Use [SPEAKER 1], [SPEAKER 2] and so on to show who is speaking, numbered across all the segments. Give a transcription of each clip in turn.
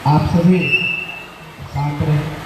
[SPEAKER 1] आप सभी शांत रहे।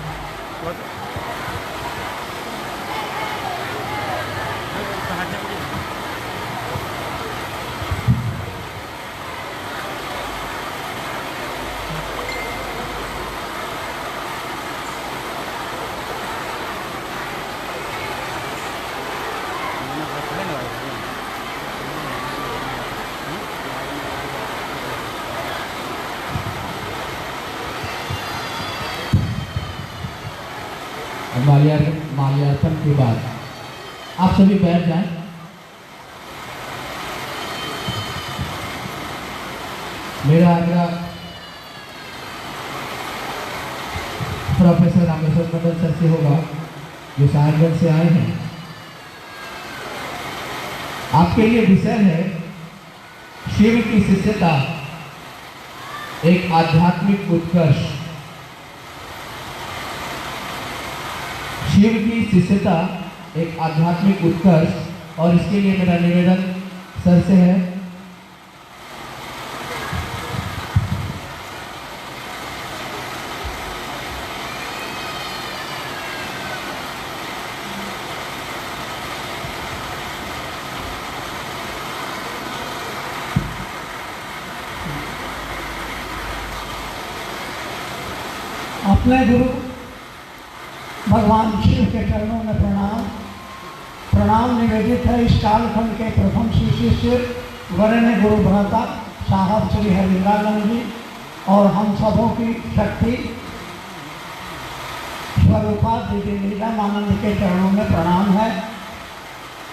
[SPEAKER 1] माल्यार्पण के बाद आप सभी बैठ जाएं। मेरा आग्रह प्रोफेसर रामेश्वर मंडल सर से होगा, जो साहिबगंज से आए हैं। आपके लिए विषय है शिव की शिष्यता, एक आध्यात्मिक उत्कर्ष। शिव की शिष्यता एक आध्यात्मिक उत्कर्ष, और इसके लिए मेरा निवेदन सर से है।
[SPEAKER 2] अपने गुरु भगवान शिव के चरणों में प्रणाम निवेदित है। इस कालखंड के प्रथम श्री शिष्य वरेण्य गुरु भ्राता साहब श्री हरिंद्रानंद जी और हम सबों की शक्ति स्वरूपा दीदी नीलमानंद के चरणों में प्रणाम है।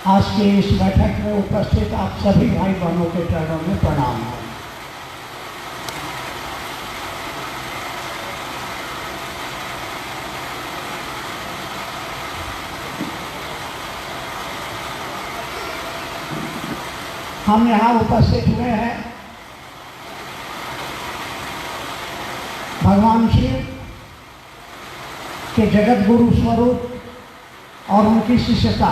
[SPEAKER 2] आज के इस बैठक में उपस्थित आप सभी भाई बहनों के चरणों में प्रणाम है। हम यहाँ उपस्थित हुए हैं भगवान शिव के जगत गुरु स्वरूप और उनकी शिष्यता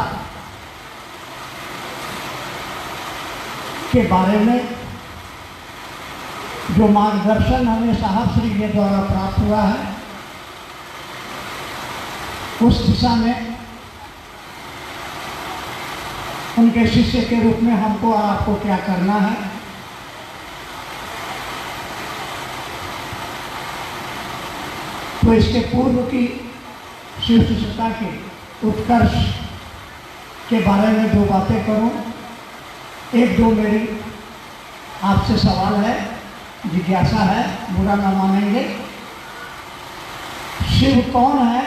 [SPEAKER 2] के बारे में जो मार्गदर्शन हमें साहब श्री के द्वारा प्राप्त हुआ है, उस दिशा में उनके शिष्य के रूप में हमको और आपको क्या करना है। तो इसके पूर्व की शिव शिष्यता के उत्कर्ष के बारे में दो बातें करूं। एक दो मेरी आपसे सवाल है, जिज्ञासा है, बुरा ना मानेंगे। शिव कौन है,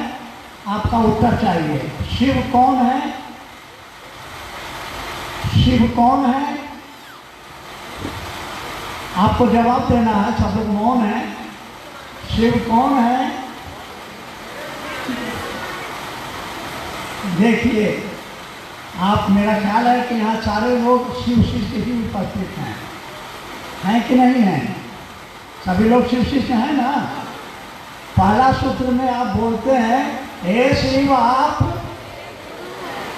[SPEAKER 2] आपका उत्तर चाहिए। शिव कौन है? शिव कौन है? आपको जवाब देना है। सब लोग मौन है। शिव कौन है? देखिए, आप, मेरा ख्याल है कि यहाँ सारे लोग शिव शिष्य ही उपस्थित हैं कि नहीं हैं? सभी लोग शिव शिष्य हैं ना। पहला सूत्र में आप बोलते हैं, हे शिव आप,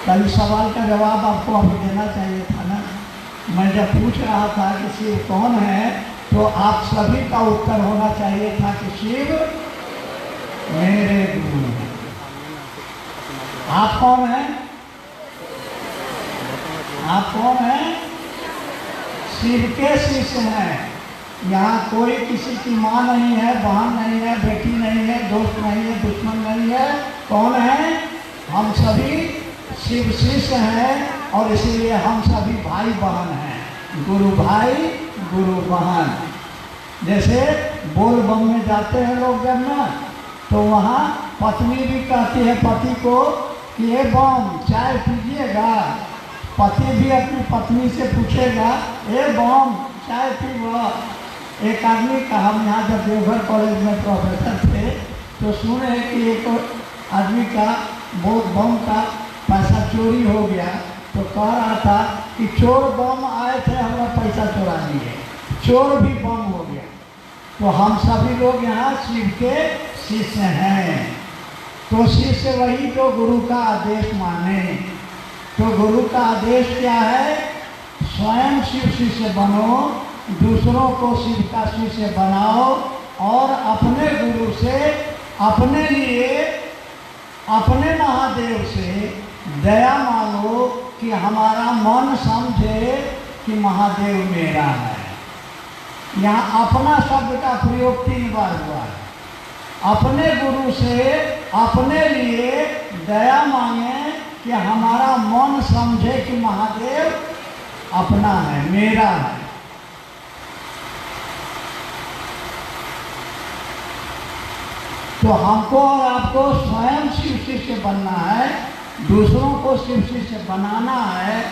[SPEAKER 2] कल सवाल का जवाब आपको अभी देना चाहिए था ना। मैं जब पूछ रहा था कि शिव कौन है, तो आप सभी का उत्तर होना चाहिए था कि शिव मेरे गुरु हैं। आप कौन हैं? आप कौन हैं? शिव के शिष्य हैं। यहाँ कोई किसी की माँ नहीं है, बहन नहीं है, बेटी नहीं है, दोस्त नहीं है, दुश्मन नहीं है। कौन है? हम सभी शिव शिष्य हैं, और इसीलिए हम सभी भाई बहन हैं। गुरु भाई गुरु बहन। जैसे बोल बम में जाते हैं लोग जब ना, तो वहाँ पत्नी भी कहती है पति को कि ये बम चाय पीजिएगा। पति भी अपनी पत्नी से पूछेगा, ये बम चाय पीवा। एक आदमी का, हम यहाँ जब देवघर कॉलेज में प्रोफेसर थे, तो सुने कि एक आदमी का बहुत बम का पैसा चोरी हो गया, तो कह रहा था कि चोर बम आए थे, हमारा पैसा चुरा लिए। चोर भी बम हो गया। तो हम सभी लोग यहाँ शिव के शिष्य हैं। तो शिष्य वही जो गुरु का आदेश माने। तो गुरु का आदेश क्या है? स्वयं शिव शिष्य बनो, दूसरों को शिव का शिष्य बनाओ, और अपने गुरु से, अपने लिए, अपने महादेव से दया मांगो कि हमारा मन समझे कि महादेव मेरा है। यहाँ अपना शब्द का प्रयोग 3 बार हुआ है। अपने गुरु से अपने लिए दया मांगे कि हमारा मन समझे कि महादेव अपना है, मेरा है। तो हमको और आपको स्वयं शिव शिष्य बनना है, दूसरों को शिव शिष्य बनाना है।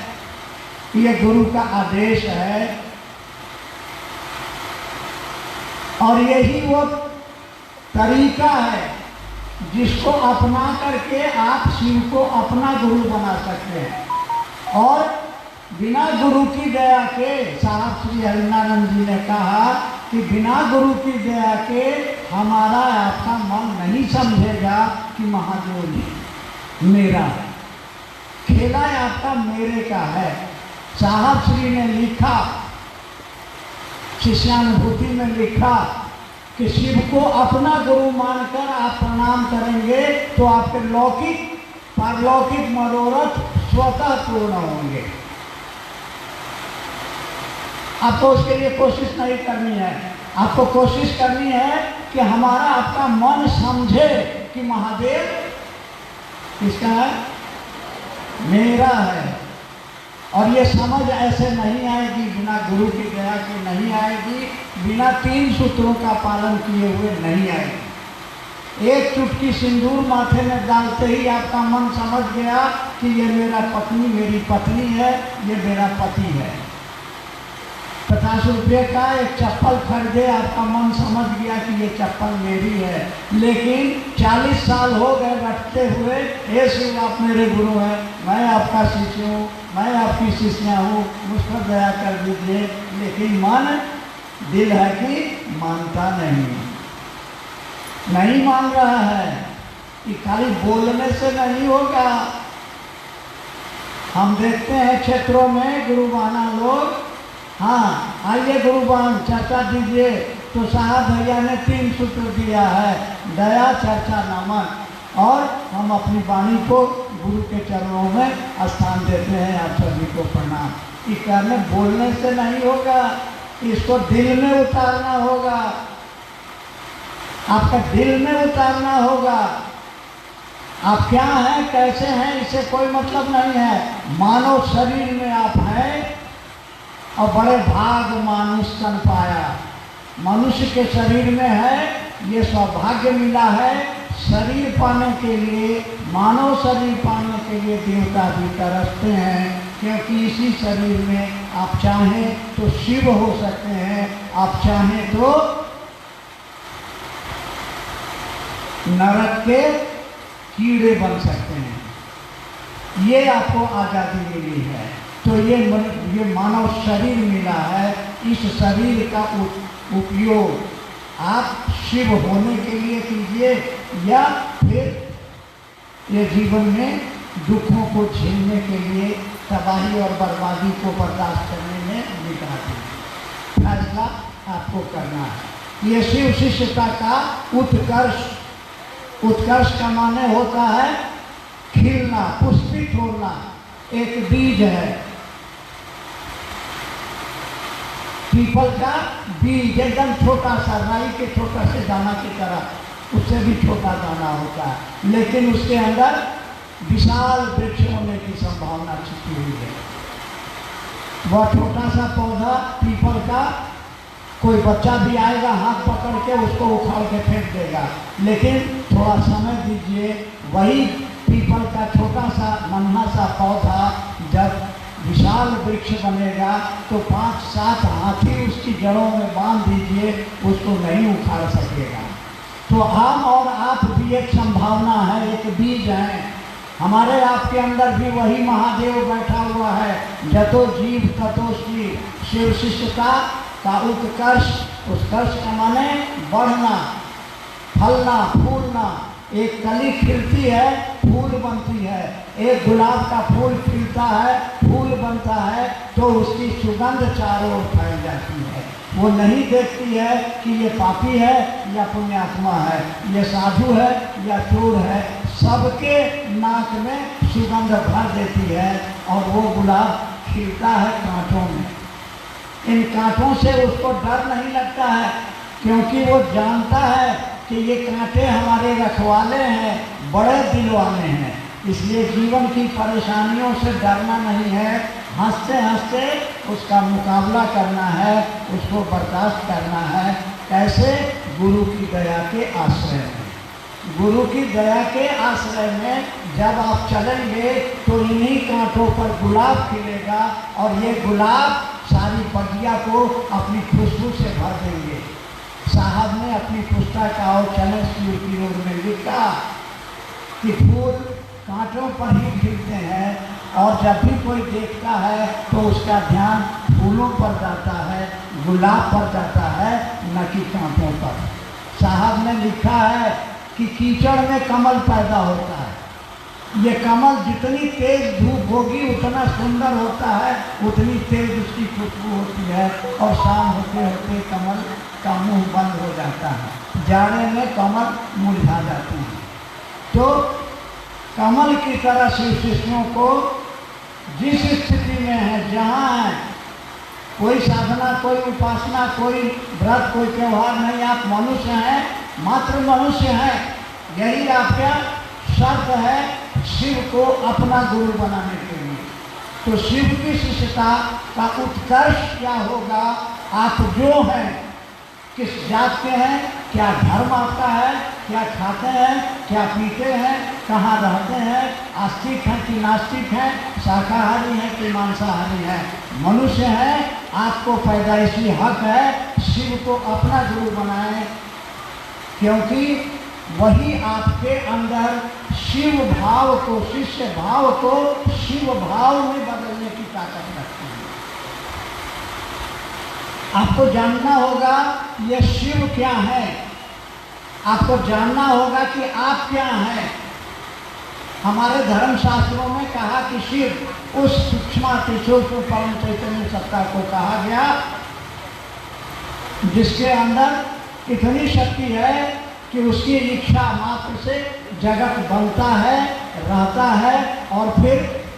[SPEAKER 2] ये गुरु का आदेश है और यही वो तरीका है जिसको अपना करके आप शिव को अपना गुरु बना सकते हैं। और बिना गुरु की दया के, साहब श्री हरिनारायण जी ने कहा कि बिना गुरु की दया के हमारा आपका मन नहीं समझेगा कि महादेव मेरा है। खेला आपका मेरे का है। साहब श्री ने लिखा, शिष्यानुभूति में लिखा कि शिव को अपना गुरु मानकर आप प्रणाम करेंगे तो आपके लौकिक पारलौकिक मनोरथ स्वतः पूर्ण होंगे। आपको उसके लिए कोशिश नहीं करनी है, आपको कोशिश करनी है कि हमारा आपका मन समझे कि महादेव किसका है, मेरा है। और ये समझ ऐसे नहीं आएगी, बिना गुरु की दया के नहीं आएगी, बिना 3 सूत्रों का पालन किए हुए नहीं आएगी। एक चुटकी सिंदूर माथे में डालते ही आपका मन समझ गया कि ये मेरा पत्नी, मेरी पत्नी है, ये मेरा पति है। 50 रुपये का एक चप्पल खरीदे, आपका मन समझ गया कि ये चप्पल मेरी है। लेकिन 40 साल हो गए रटते हुए, हे शिव आप मेरे गुरु हैं, मैं आपका शिष्य हूँ, मैं आपकी शिष्या हूँ, मुझ पर दया कर दीजिए। लेकिन मन, दिल है कि मानता नहीं मान रहा है। कि खाली बोलने से नहीं होगा। हम देखते हैं क्षेत्रों में गुरुबाना लोग, हाँ आइए गुरुबान चर्चा दीजिए, तो साहब भैया ने 3 सूत्र दिया है, दया, चर्चा, नमन। और हम अपनी वाणी को गुरु के चरणों में स्थान देते हैं। आप सभी को प्रणाम। ये करने बोलने से नहीं होगा, इसको दिल में उतारना होगा, आपका दिल में उतारना होगा। आप क्या हैं, कैसे हैं, इससे कोई मतलब नहीं है। मानव शरीर में आप हैं और बड़े भाग मानुष तन पाया। मनुष्य के शरीर में है, ये सौभाग्य मिला है। शरीर पाने के लिए, मानव शरीर पाने के लिए देवता भी तरसते हैं, क्योंकि इसी शरीर में आप चाहें तो शिव हो सकते हैं, आप चाहें तो नरक के कीड़े बन सकते हैं। ये आपको आज़ादी मिली है। तो ये मानव शरीर मिला है। इस शरीर का उपयोग आप शिव होने के लिए कीजिए, या फिर ये जीवन में दुखों को झेलने के लिए, तबाही और बर्बादी को बर्दाश्त करने में निकाल दीजिए। फैसला आपको करना है। ये शिव शिष्यता का उत्कर्ष, उत्कर्ष का माने होता है खिलना, पुष्पित होना। एक बीज है, पीपल का बीज, एकदम छोटा सा, राई के छोटा से दाना की तरह, उससे भी छोटा दाना होता है, लेकिन उसके अंदर विशाल वृक्ष होने की संभावना छिपी हुई है। वह छोटा सा पौधा पीपल का, कोई बच्चा भी आएगा हाथ पकड़ के उसको उखाड़ के फेंक देगा, लेकिन थोड़ा समय दीजिए, वही पीपल का छोटा सा नन्हा सा पौधा जब विशाल वृक्ष बनेगा तो 5-7 हाथी उसकी जड़ों में बांध दीजिए, उसको नहीं उखाड़ सकेगा। तो हम और आप भी एक संभावना है, एक बीज है। हमारे आपके अंदर भी वही महादेव बैठा हुआ है। जतो जीव ततो शिव। शिव शिष्यता का उत्कर्ष, उत्कर्ष का माने बढ़ना, फलना, फूलना। एक कली खिलती है, फूल बनती है। एक गुलाब का फूल खिलता है, फूल बनता है, तो उसकी सुगंध चारों ओर फैल जाती है। वो नहीं देखती है कि ये पापी है या पुण्यात्मा है, ये साधु है या चोर है। सबके नाक में सुगंध भर देती है और वो गुलाब खिलता है कांटों में। इन कांटों से उसको डर नहीं लगता है, क्योंकि वो जानता है कि ये कांटे हमारे रखवाले हैं, बड़े दिल वाले हैं। इसलिए जीवन की परेशानियों से डरना नहीं है, हंसते हंसते उसका मुकाबला करना है, उसको बर्दाश्त करना है। कैसे? गुरु की दया के आश्रय में। गुरु की दया के आश्रय में जब आप चलेंगे तो इन्हीं कांटों पर गुलाब खिलेगा और ये गुलाब सारी बगिया को अपनी खुशबू से भर देंगे। साहब ने अपनी पुस्तक और चलन शिव की ओर में लिखा कि फूल कांटों पर ही खिलते हैं और जब भी कोई देखता है तो उसका ध्यान फूलों पर जाता है, गुलाब पर जाता है, न कि कांटों पर। साहब ने लिखा है कि कीचड़ में कमल पैदा होता है। ये कमल जितनी तेज धूप होगी उतना सुंदर होता है, उतनी तेज उसकी खुशबू होती है और शाम होते होते कमल का मुंह बंद हो जाता है, जाड़े में कमल मुरझा जाते हैं। तो कमल की तरह शिव शिष्यों को जिस स्थिति में है, जहाँ है, कोई साधना, कोई उपासना, कोई व्रत, कोई त्यौहार नहीं, आप मनुष्य हैं, मात्र मनुष्य हैं। यही आपका शर्त है शिव को अपना गुरु बनाने के लिए। तो शिव की शिष्यता का उत्कर्ष क्या होगा? आप जो हैं, किस जात के हैं, क्या धर्म आपका है, क्या खाते हैं, क्या पीते हैं, कहाँ रहते हैं, आस्तिक हैं कि नास्तिक हैं, शाकाहारी हैं कि मांसाहारी हैं, मनुष्य हैं। आपको पैदाइशी हक है शिव को अपना गुरु बनाएं, क्योंकि वही आपके अंदर शिव भाव को, शिष्य भाव को शिव भाव में बदलने की ताकत रखते हैं। आपको जानना होगा ये शिव क्या है, आपको जानना होगा कि आप क्या हैं। हमारे धर्म शास्त्रों में कहा कि शिव उस सूक्ष्म परम चैतन्य सत्ता को कहा गया जिसके अंदर इतनी शक्ति है कि उसकी इच्छा मात्र से जगत बनता है, रहता है और फिर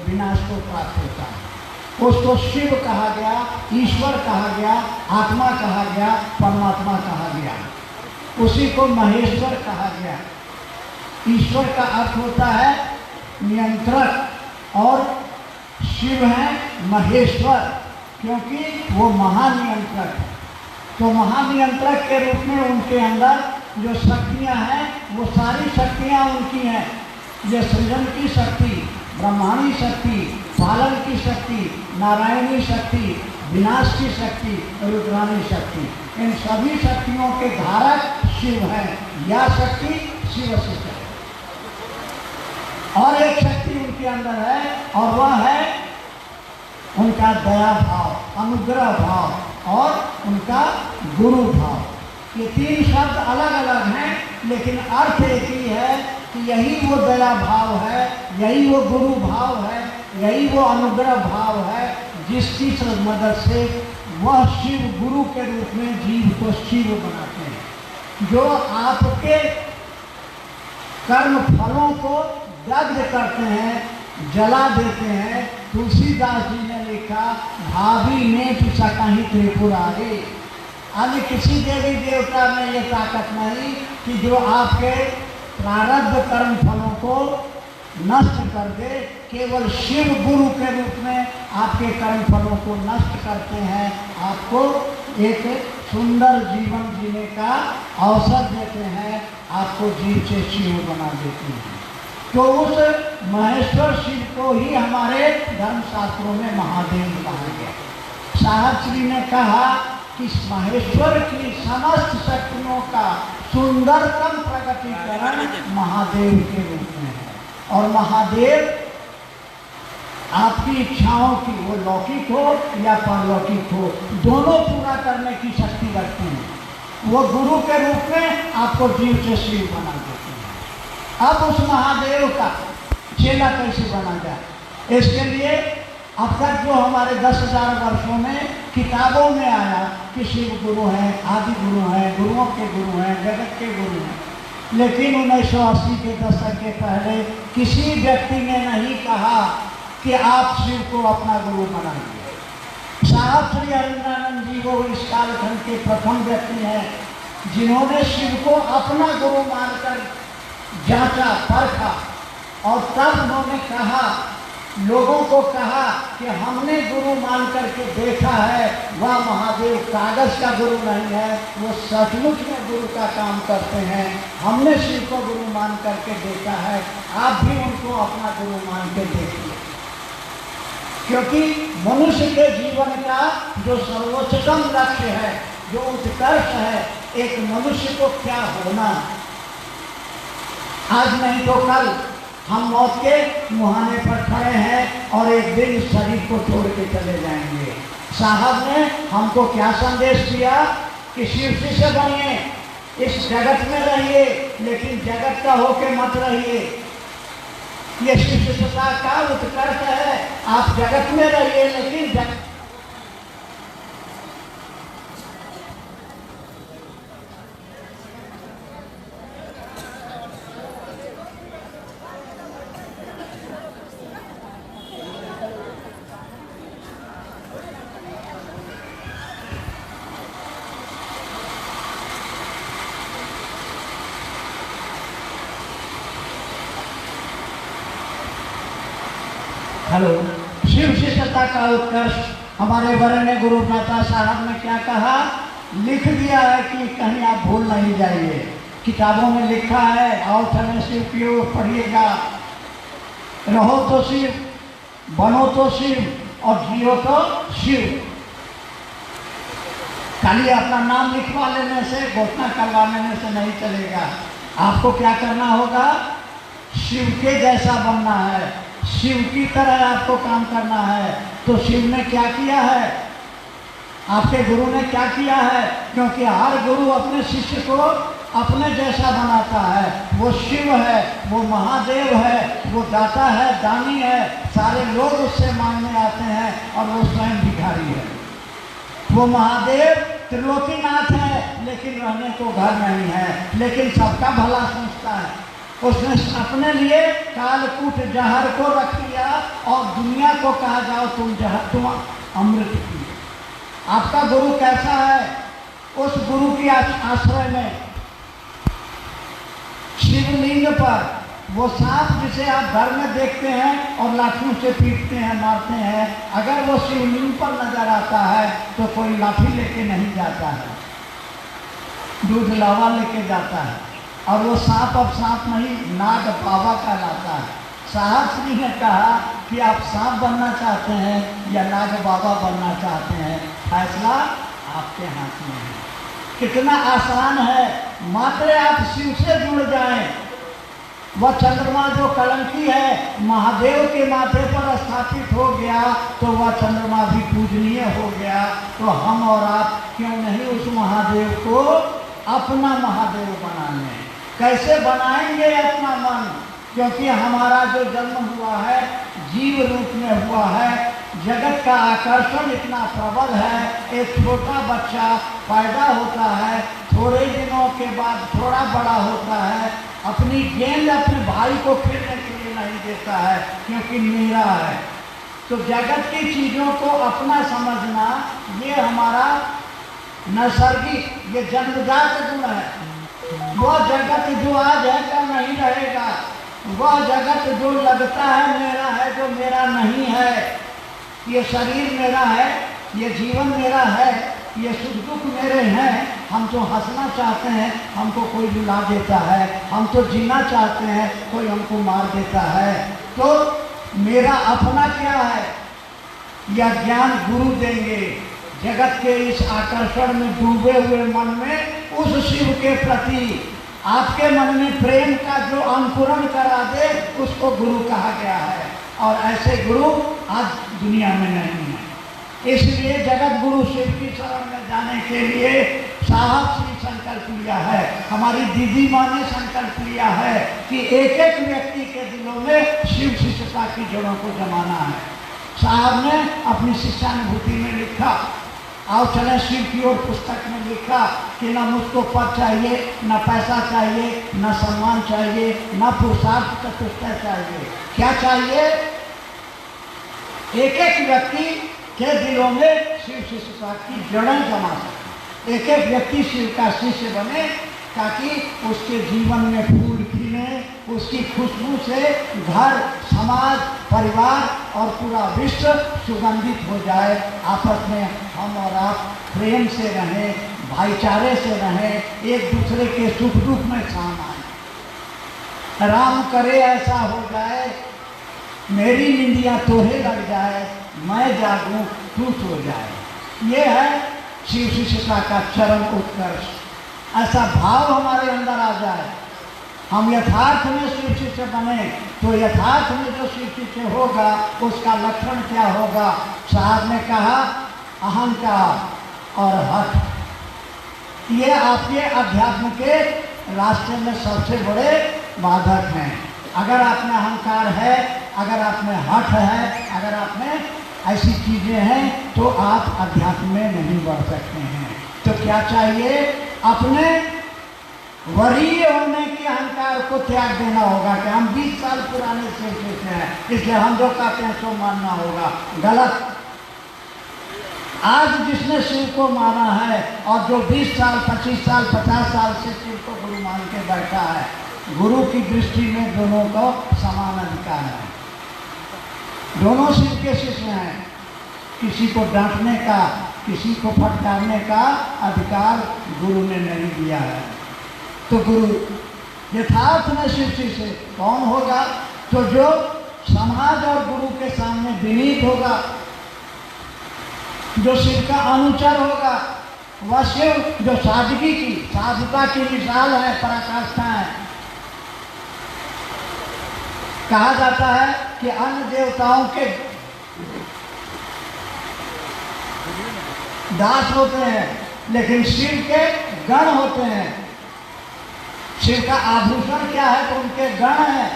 [SPEAKER 2] विनाश को प्राप्त होता है। उसको शिव कहा गया, ईश्वर कहा गया, आत्मा कहा गया, परमात्मा कहा गया। उसी को महेश्वर कहा गया। ईश्वर का अर्थ होता है नियंत्रक और शिव है महेश्वर, क्योंकि वो महानियंत्रक है। तो महानियंत्रक के रूप में उनके अंदर जो शक्तियाँ हैं वो सारी शक्तियाँ उनकी हैं। ये सृजन की शक्ति, ब्रह्मांडी शक्ति, पालन की शक्ति, नारायणी शक्ति, विनाश की शक्ति, रुद्राणी शक्ति, इन सभी शक्तियों के धारक शिव हैं। यह शक्ति शिव से है। और एक शक्ति उनके अंदर है और वह है उनका दया भाव, अनुग्रह भाव और उनका गुरु भाव। ये तीन शब्द अलग अलग हैं, लेकिन अर्थ एक ही है कि यही वो दया भाव है, यही वो गुरु भाव है, यही वो अनुग्रह भाव है, जिसकी मदद से वह शिव गुरु के रूप में जीव को शिव बनाते हैं। जो आपके कर्म फलों को दग्ध करते हैं, जला देते हैं। तुलसीदास जी ने लिखा, भाभी ने पिछा कहीं त्रिपुरारी। अन्य किसी देवी देवता में ये ताकत नहीं कि जो आपके प्रारब्ध कर्म फलों को नष्ट कर दे। केवल शिव गुरु के रूप में आपके कर्म फलों को नष्ट करते हैं, आपको एक सुंदर जीवन जीने का अवसर देते हैं, आपको जीव से शिव बना देते हैं। तो उस महेश्वर शिव को ही हमारे धर्मशास्त्रों में महादेव कहा गया। साहब श्री ने कहा कि महेश्वर की समस्त शक्तियों का सुंदरतम प्रकटीकरण महादेव के रूप में है। और महादेव आपकी इच्छाओं की, वो लौकिक हो या परलौकिक हो, दोनों पूरा करने की शक्ति रखते हैं। वो गुरु के रूप में आपको जीव से शिव बना देते हैं। अब उस महादेव का चेला कैसे बना जाए, इसके लिए अब तक जो हमारे 10,000 वर्षों में किताबों में आया कि शिव गुरु हैं, आदि गुरु हैं, गुरुओं के गुरु हैं, जगत के गुरु हैं, लेकिन 1980 के दशक के पहले किसी व्यक्ति ने नहीं कहा कि आप शिव को अपना गुरु बनाइए। साहब श्री हरिनारायण जी वो इस कालखंड के प्रथम व्यक्ति हैं जिन्होंने शिव को अपना गुरु मानकर जांचा, परखा, और तब उन्होंने कहा, लोगों को कहा कि हमने गुरु मान करके देखा है, वह महादेव कागज का गुरु नहीं है, वो सचमुच में गुरु का काम करते हैं। हमने शिव को गुरु मान करके देखा है, आप भी उनको अपना गुरु मान के देखिए। क्योंकि मनुष्य के जीवन का जो सर्वोच्चतम लक्ष्य है, जो उत्कर्ष है, एक मनुष्य को क्या होना, आज नहीं तो कल हम मौत के मुहाने पर खड़े हैं और एक दिन शरीर को छोड़ के चले जाएंगे। साहब ने हमको क्या संदेश दिया कि शिव शिष्य बनिए, इस जगत में रहिए, लेकिन जगत का होके मत रहिए। ये शिष्यता का उत्कर्ष है, आप जगत में रहिए लेकिन जगत। हेलो, शिव शिष्यता का उत्कर्ष हमारे वरण्य गुरु मेहता साहब ने क्या कहा, लिख दिया है कि कहीं आप भूल नहीं जाइए। किताबों में लिखा है, आओ चले शिव की ओर, पढ़िएगा, रहो तो शिव, बनो तो शिव और जियो तो शिव। खाली अपना नाम लिखवा लेने से, घोषणा करवा लेने से नहीं चलेगा। आपको क्या करना होगा, शिव के जैसा बनना है, शिव की तरह आपको काम करना है। तो शिव ने क्या किया है, आपके गुरु ने क्या किया है, क्योंकि हर गुरु अपने शिष्य को अपने जैसा बनाता है। वो शिव है, वो महादेव है, वो दाता है, दानी है, सारे लोग उससे मांगने आते हैं और वो स्वयं भिखारी है। वो महादेव त्रिलोकीनाथ है, लेकिन रहने को घर नहीं है, लेकिन सबका भला सोचता है। उसने अपने लिए कालकूट जहर को रख लिया और दुनिया को कहा, जाओ तुम जहर, तुम अमृत पियो। आपका गुरु कैसा है, उस गुरु की आश्रय में शिवलिंग पर वो सांप जिसे आप घर में देखते हैं और लाठियों से पीटते हैं, मारते हैं, अगर वो शिवलिंग पर नजर आता है तो कोई लाठी लेके नहीं जाता है, दूध लावा लेके जाता है। और वो सांप अब सांप नहीं, नाग बाबा कहलाता है। साहब श्री ने कहा कि आप सांप बनना चाहते हैं या नाग बाबा बनना चाहते हैं, फैसला आपके हाथ में है। कितना आसान है, मात्र आप शिव से जुड़ जाएं। वह चंद्रमा जो कलंकी है, महादेव के माथे पर स्थापित हो गया तो वह चंद्रमा भी पूजनीय हो गया। तो हम और आप क्यों नहीं उस महादेव को अपना महादेव बना लें। कैसे बनाएंगे अपना मन, क्योंकि हमारा जो जन्म हुआ है जीव रूप में हुआ है, जगत का आकर्षण इतना प्रबल है। एक छोटा बच्चा पैदा होता है, थोड़े दिनों के बाद थोड़ा बड़ा होता है, अपनी गेंद अपने भाई को खेलने के लिए नहीं देता है, क्योंकि मेरा है। तो जगत की चीज़ों को अपना समझना ये हमारा नैसर्गिक, ये जन्मजात गुण है। वह जगत जो आज है कल नहीं रहेगा, वह जगत जो लगता है मेरा है, जो मेरा नहीं है। ये शरीर मेरा है, ये जीवन मेरा है, ये सुख दुख मेरे हैं। हम तो हंसना चाहते हैं, हमको कोई रुला देता है, हम तो जीना चाहते हैं, कोई हमको मार देता है। तो मेरा अपना क्या है, यह ज्ञान गुरु देंगे। जगत के इस आकर्षण में डूबे हुए मन में उस शिव के प्रति आपके मन में प्रेम का जो अंकुरण करा दे, उसको गुरु कहा गया है। और ऐसे गुरु आज दुनिया में नहीं है। इसलिए जगत गुरु शिव की शरण में जाने के लिए साहब श्री संकल्प लिया है, हमारी दीदी माँ ने संकल्प लिया है कि एक एक व्यक्ति के दिलों में शिव शिष्यता की जड़ों को जमाना है। साहब ने अपनी शिक्षानुभूति में लिखा। आओ चले शिव की ओर पुस्तक में लिखा कि न मुझको पद चाहिए, न पैसा चाहिए, न सम्मान चाहिए, न पुरुषार्थ चतुष्टय चाहिए। क्या चाहिए? एक एक व्यक्ति के दिलों में शिव शिष्यता की जड़ें जमा सके, एक एक व्यक्ति शिव का शिष्य बने, ताकि उसके जीवन में फूल खिले, उसकी खुशबू से घर, समाज, परिवार और पूरा विश्व सुगंधित हो जाए। आपस में हम और आप प्रेम से रहें, भाईचारे से रहें, एक दूसरे के सुख दुख में काम आए। राम करे ऐसा हो जाए, मेरी निंदिया तोहे लग जाए, मैं जागूं तू सो जाए। ये है शिव शिष्यता का चरम उत्कर्ष। ऐसा भाव हमारे अंदर आ जाए, हम यथार्थ में शिव शिष्य बने, तो यथार्थ में जो शिव शिष्य होगा उसका लक्षण क्या होगा? साहब ने कहा अहंकार और हठ, ये आपके अध्यात्म के रास्ते में सबसे बड़े बाधक हैं। अगर आप में अहंकार है, अगर आप में हठ है, अगर आप में ऐसी चीज़ें हैं, तो आप अध्यात्म में नहीं बढ़ सकते हैं। तो क्या चाहिए? अपने वरीय होने के अहंकार को त्याग देना होगा कि हम 20 साल पुराने शिव शिष्य हैं, इसलिए हम जो कहते हैं सो मानना होगा। गलत। आज जिसने शिव को माना है और जो 20 साल, 25 साल, 50 साल से शिव को गुरु मान के बैठा है, गुरु की दृष्टि में दोनों को समान अधिकार है। दोनों शिव के शिष्य हैं। किसी को डांटने का, किसी को फटकारने का अधिकार गुरु ने नहीं दिया है। तो गुरु यथार्थ में शिव शिष्य कौन होगा? तो जो समाज और गुरु के सामने विनीत होगा, जो शिव का अनुचर होगा, वह शिव जो सादगी की, साधुता की मिसाल है, पराकाष्ठा है। कहा जाता है कि अन्य देवताओं के दास होते हैं, लेकिन शिव के गण होते हैं। शिव का आभूषण क्या है? तो उनके गण हैं।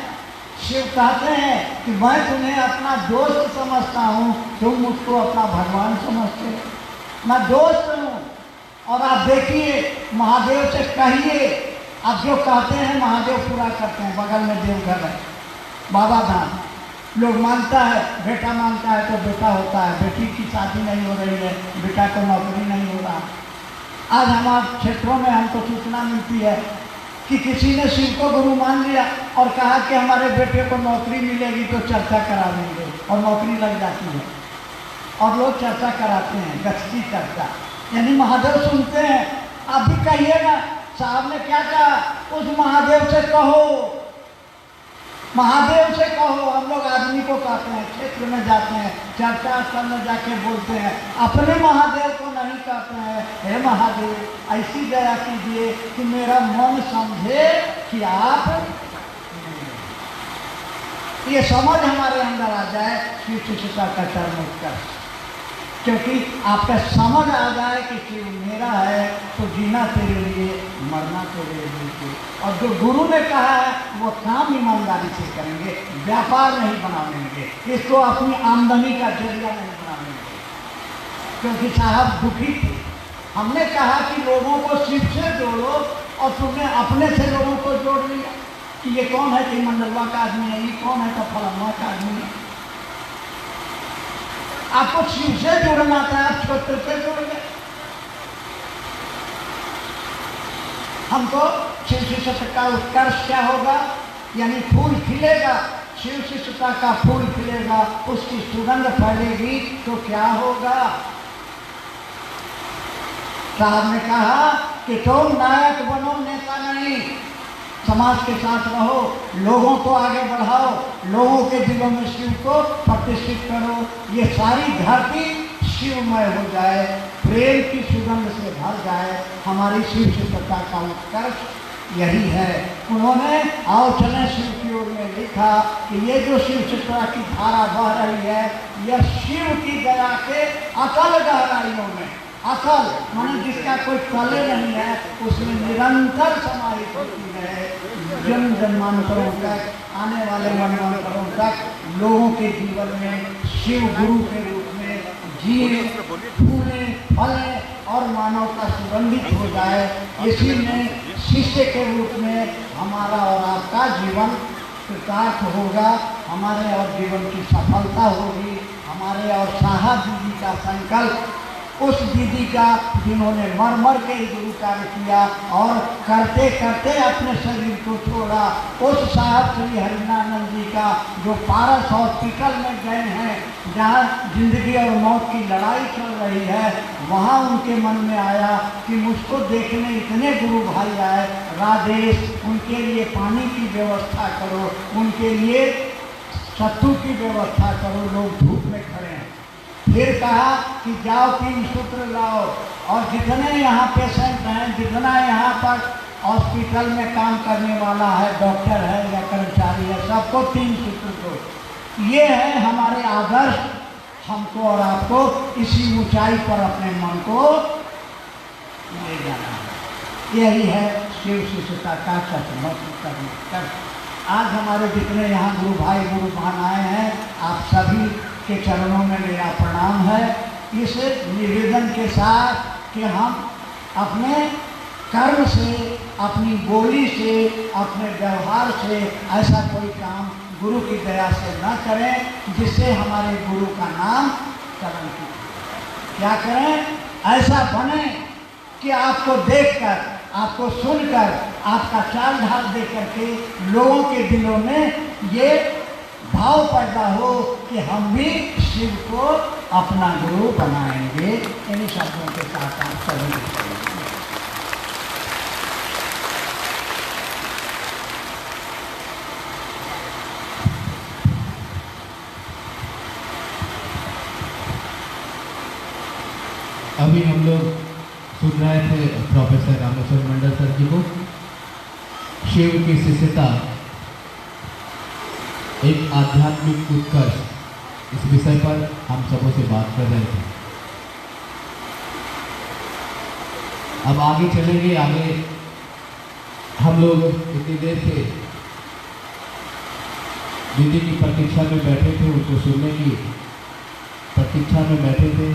[SPEAKER 2] शिव कहते हैं कि मैं तुम्हें अपना दोस्त समझता हूँ, तुम मुझको अपना भगवान समझते हो। मैं दोस्त हूँ। और आप देखिए, महादेव से कहिए, आप जो कहते हैं महादेव पूरा करते हैं। बगल में देवघर है, बाबा धाम। लोग मानता है, बेटा मानता है तो बेटा होता है, बेटी की शादी नहीं हो रही है, बेटा को नौकरी नहीं हो रहा। आज हमारे क्षेत्रों में हमको सूचना मिलती है कि किसी ने शिव को गुरु मान लिया और कहा कि हमारे बेटे को नौकरी मिलेगी तो चर्चा करा देंगे, और नौकरी लग जाती है और लोग चर्चा कराते हैं, गश्ती चर्चा, यानी महादेव सुनते हैं। आप भी कहिएगा, साहब ने क्या कहा? उस महादेव से कहो, महादेव से कहो। हम लोग आदमी को कहते हैं, क्षेत्र में जाते हैं, चर्चा स्थल में जाके बोलते हैं, अपने महादेव को नहीं कहते हैं, हे महादेव ऐसी दया कीजिए कि मेरा मन समझे कि आप, ये समझ हमारे अंदर आ जाए शिव शिष्यता का चरम उत्कर्ष। क्योंकि आपका समझ आ जाए कि शिव मेरा है, तो जीना तेरे लिए, मरना तेरे लिए। और जो गुरु ने कहा है वो काम ईमानदारी से करेंगे, व्यापार नहीं बना लेंगे, इसको अपनी आमदनी का जरिया नहीं बना लेंगे। क्योंकि साहब दुखी थे। हमने कहा कि लोगों को शिव से जोड़ो, और तुमने अपने से लोगों को जोड़ लिया कि ये कौन है, कि मंडलवा का आदमी है, ये कौन है, तो फलाना का आदमी है। आपको शिव से जोड़ना था, आप क्षेत्र से जोड़ गए। हमको शिव शिष्यता का उत्कर्ष क्या होगा? यानी फूल खिलेगा, शिव शिष्यता का फूल खिलेगा, उसकी सुगंध फैलेगी, तो क्या होगा? साहब ने कहा कि तुम नायक बनो, नेता नहीं। समाज के साथ रहो, लोगों को आगे बढ़ाओ, लोगों के दिलों में शिव को प्रतिष्ठित करो। ये सारी धरती शिवमय हो जाए, प्रेम की सुगंध से भर जाए। हमारी शिव शिष्यता का उत्कर्ष यही है। उन्होंने आओ चले शिव की ओर में लिखा कि ये जो शिव शिष्यता की धारा बह रही है, यह शिव की दया के अतल गहराइयों में अकल माने जिसका कोई कले नहीं है, उसमें निरंतर समाहित होती है। जन्म जन्मांतरों तक, आने वाले मनमांतरों तक लोगों के जीवन में शिव गुरु के रूप में जिए, फूले, फले और मानवता सुगंधित हो जाए। इसी में शिष्य के रूप में हमारा और आपका जीवन कृतार्थ होगा, हमारे और जीवन की सफलता होगी। हमारे और साहब दीदी का संकल्प, उस दीदी का जिन्होंने मर मर के गुरु कार्य किया और करते करते अपने शरीर को छोड़ा, उस साहब श्री हरिनानंद जी का जो पारस हॉस्पिटल में गए हैं, जहाँ जिंदगी और मौत की लड़ाई चल रही है, वहाँ उनके मन में आया कि मुझको देखने इतने गुरु भाई आए, राजेश उनके लिए पानी की व्यवस्था करो, उनके लिए सत्तू की व्यवस्था करो, लोग धूप में खड़े हैं। फिर कहा कि जाओ 3 सूत्र लाओ, और जितने यहाँ पेशेंट हैं, जितना यहाँ पर हॉस्पिटल में काम करने वाला है, डॉक्टर है या कर्मचारी है, सबको 3 सूत्र दो। ये है हमारे आदर्श, हमको और आपको इसी ऊंचाई पर अपने मन को ले जाना है। यही है शिव शिष्यता का सचमुच। आज हमारे जितने यहाँ गुरु भाई गुरु बहन आए हैं, आप सभी के चरणों में मेरा प्रणाम है। इस निवेदन के साथ कि हम अपने कर्म से, अपनी बोली से, अपने व्यवहार से ऐसा कोई काम गुरु की दया से न करें जिससे हमारे गुरु का नाम कलंकित हो। क्या करें? ऐसा बने कि आपको देखकर, आपको सुनकर, आपका चाल ढाल देख करके लोगों के दिलों में ये भाव पैदा हो कि हम भी शिव को अपना गुरु बनाएंगे। इन शब्दों के साथ आप सभी
[SPEAKER 1] अभी हम लोग सुन रहे थे प्रोफेसर रामेश्वर मंडल सर जी को, शिव की शिष्यता एक आध्यात्मिक उत्कर्ष, इस विषय पर हम सबों से बात कर रहे थे। अब आगे चलेंगे। आगे हम लोग इतनी देर से दीदी की प्रतीक्षा में बैठे थे, उनको सुनने की प्रतीक्षा में बैठे थे।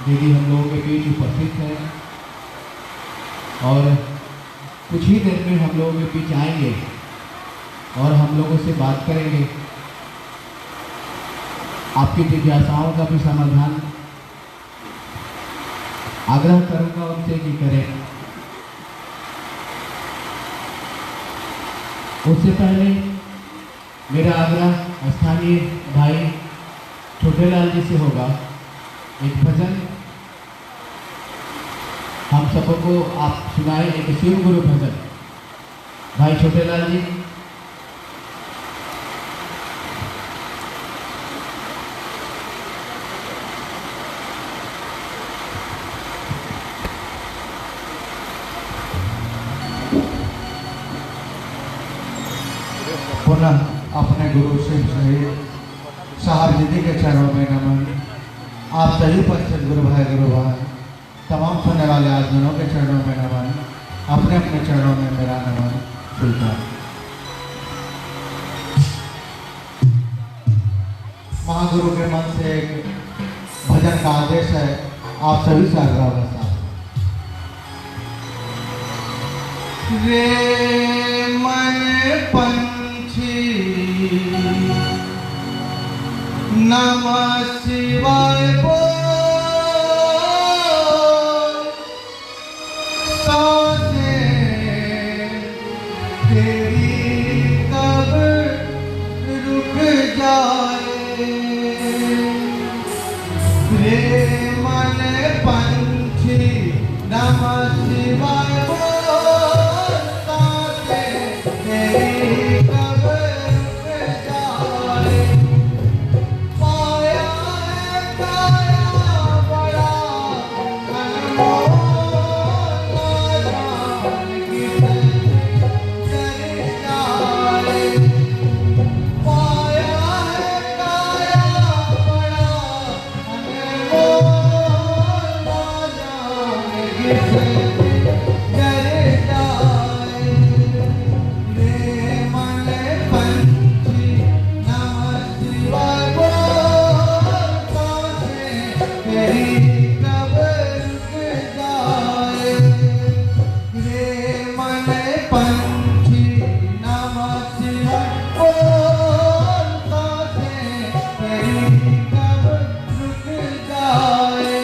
[SPEAKER 1] दीदी हम लोगों के बीच उपस्थित है और कुछ ही देर में हम लोगों के बीच आएंगे और हम लोगों से बात करेंगे। आपकी जिज्ञासाओं का भी समाधान आग्रह करूंगा उनसे कि करें। उससे पहले मेरा आग्रह स्थानीय भाई छोटेलाल जी से होगा। एक भजन हम सबको आप सुनाए, एक शिव गुरु भजन। भाई छोटेलाल जी।
[SPEAKER 3] पुनः अपने गुरु शिव सहित साहब दीदी के चरणों में नमन। आप सभी पंचन गुरु भाई गुरु भाई तमाम सुनने वाले आदमियों के चरणों में नमन। अपने अपने चरणों में मेरा नमन स्वीकार। महागुरु के मन से एक भजन का आदेश है, आप सभी से आग्रह होगा। रे मन पंछी नमः शिवाय बोल, सांसें तेरी कब रुक जाए। रे मन पंछी नमः शिवाय बोल, सांसें तेरी कब रुक जाए। तेरी कब रुक जाए रे मन पंछी नमः शिवाय बोलता है तेरी कब रुक जाए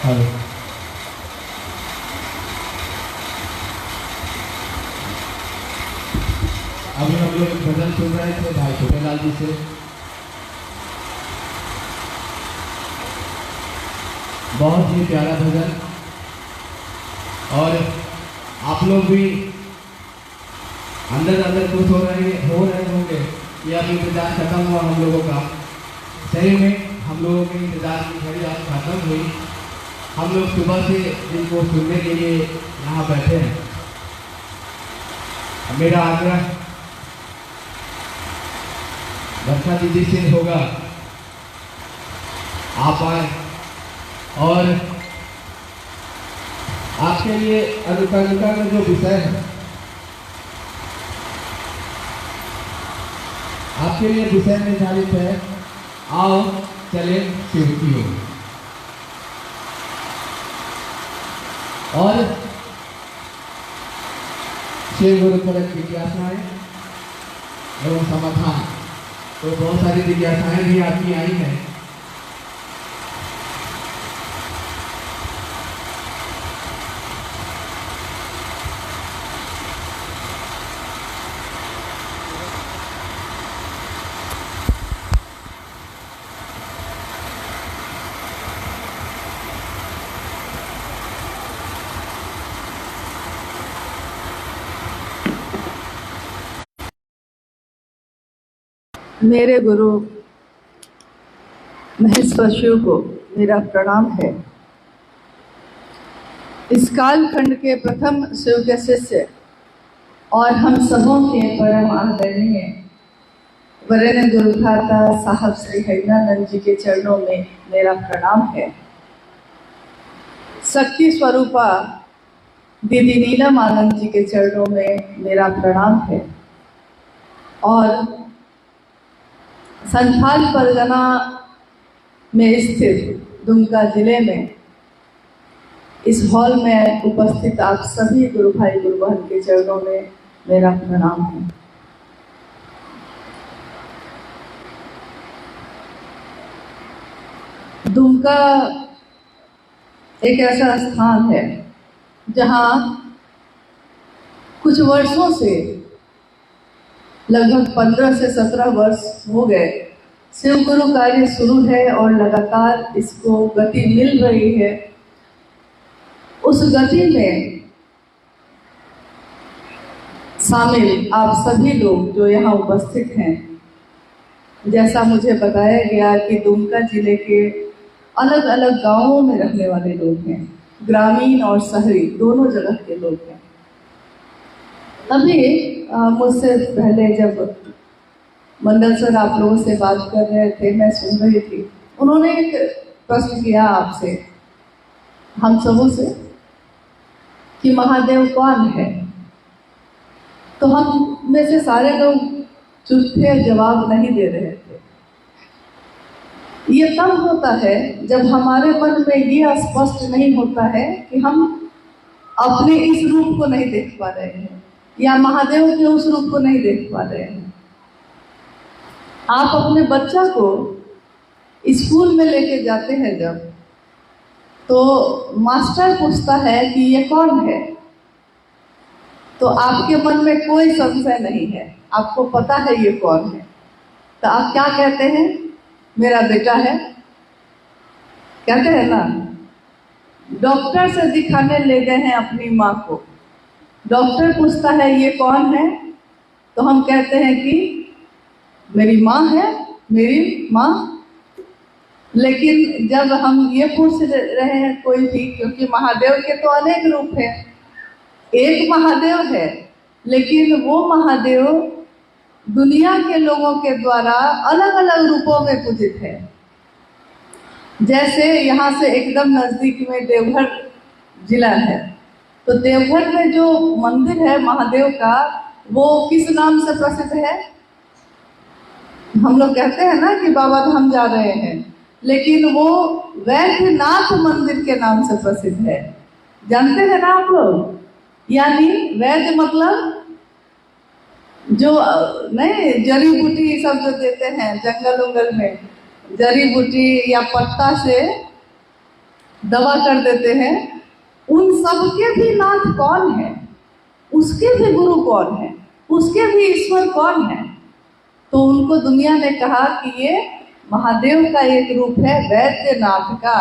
[SPEAKER 1] हेलो। अभी हम लोग एक भजन सुन रहे थे भाई छोटेलाल जी से। बहुत ही प्यारा भजन, और आप लोग भी अंदर अंदर खुश हो रहे होंगे कि अब इंतजार खत्म हुआ हम लोगों का। सही में हम लोगों के इंतजार की घड़ी आज खत्म हुई। हम लोग सुबह से इनको सुनने के लिए यहाँ बैठे हैं। मेरा आग्रह वर्षा दीदी से होगा, आप आए और आपके लिए अनुकंपा का जो विषय है, आपके लिए विषय निर्धारित है, आओ चले शिव की ओर। और शिव गुरु पर जिज्ञासाएं एवं समाधान, तो बहुत सारी जिज्ञासाएं भी आपकी आई हैं।
[SPEAKER 4] मेरे गुरु महेश्वर शिव को मेरा प्रणाम है। इस कालखंड के प्रथम शिव के शिष्य और हम सबों के परम आदरणीय वरेण्य गुरुभ्राता साहब श्री हरिनानंद जी के चरणों में मेरा प्रणाम है। शक्ति स्वरूपा दीदी नीलम आनंद जी के चरणों में मेरा प्रणाम है। और संथाल परगना में स्थित दुमका जिले में इस हॉल में उपस्थित आप सभी गुरु भाई गुरु बहन के चरणों में मेरा प्रणाम है। दुमका एक ऐसा स्थान है जहाँ कुछ वर्षों से, लगभग 15 से 17 वर्ष हो गए, शिव गुरु कार्य शुरू है और लगातार इसको गति मिल रही है। उस गति में शामिल आप सभी लोग जो यहाँ उपस्थित हैं, जैसा मुझे बताया गया कि दुमका जिले के अलग अलग गांवों में रहने वाले लोग हैं, ग्रामीण और शहरी दोनों जगह के लोग हैं। अभी मुझसे पहले जब मंडल सर आप लोगों से बात कर रहे थे, मैं सुन रही थी, उन्होंने एक प्रश्न किया आपसे, हम सबों से, कि महादेव कौन है। तो हम में से सारे लोग चुप थे, जवाब नहीं दे रहे थे। ये तब होता है जब हमारे मन में ये स्पष्ट नहीं होता है कि हम अपने इस रूप को नहीं देख पा रहे हैं या महादेव के उस रूप को नहीं देख पा रहे हैं। आप अपने बच्चा को स्कूल में लेके जाते हैं जब, तो मास्टर पूछता है कि ये कौन है, तो आपके मन में कोई संशय नहीं है, आपको पता है ये कौन है। तो आप क्या कहते हैं? मेरा बेटा है, कहते हैं ना। डॉक्टर से दिखाने ले गए हैं अपनी माँ को। डॉक्टर पूछता है ये कौन है, तो हम कहते हैं कि मेरी माँ है, मेरी माँ। लेकिन जब हम ये पूछ रहे हैं कोई भी, क्योंकि महादेव के तो अनेक रूप हैं, एक महादेव है, लेकिन वो महादेव दुनिया के लोगों के द्वारा अलग अलग रूपों में पूजित है। जैसे यहाँ से एकदम नज़दीक में देवघर जिला है, तो देवघर में जो मंदिर है महादेव का, वो किस नाम से प्रसिद्ध है? हम लोग कहते हैं ना कि बाबा धाम जा रहे हैं, लेकिन वो वैद्यनाथ मंदिर के नाम से प्रसिद्ध है। जानते हैं ना आप लोग? यानी वैद्य मतलब जो नहीं जड़ी बूटी सब जो देते हैं जंगल उंगल में, जड़ी बूटी या पत्ता से दवा कर देते हैं, उन सब के भी नाथ कौन है, उसके भी गुरु कौन है, उसके भी ईश्वर कौन है? तो उनको दुनिया ने कहा कि ये महादेव का एक रूप है वैद्यनाथ का।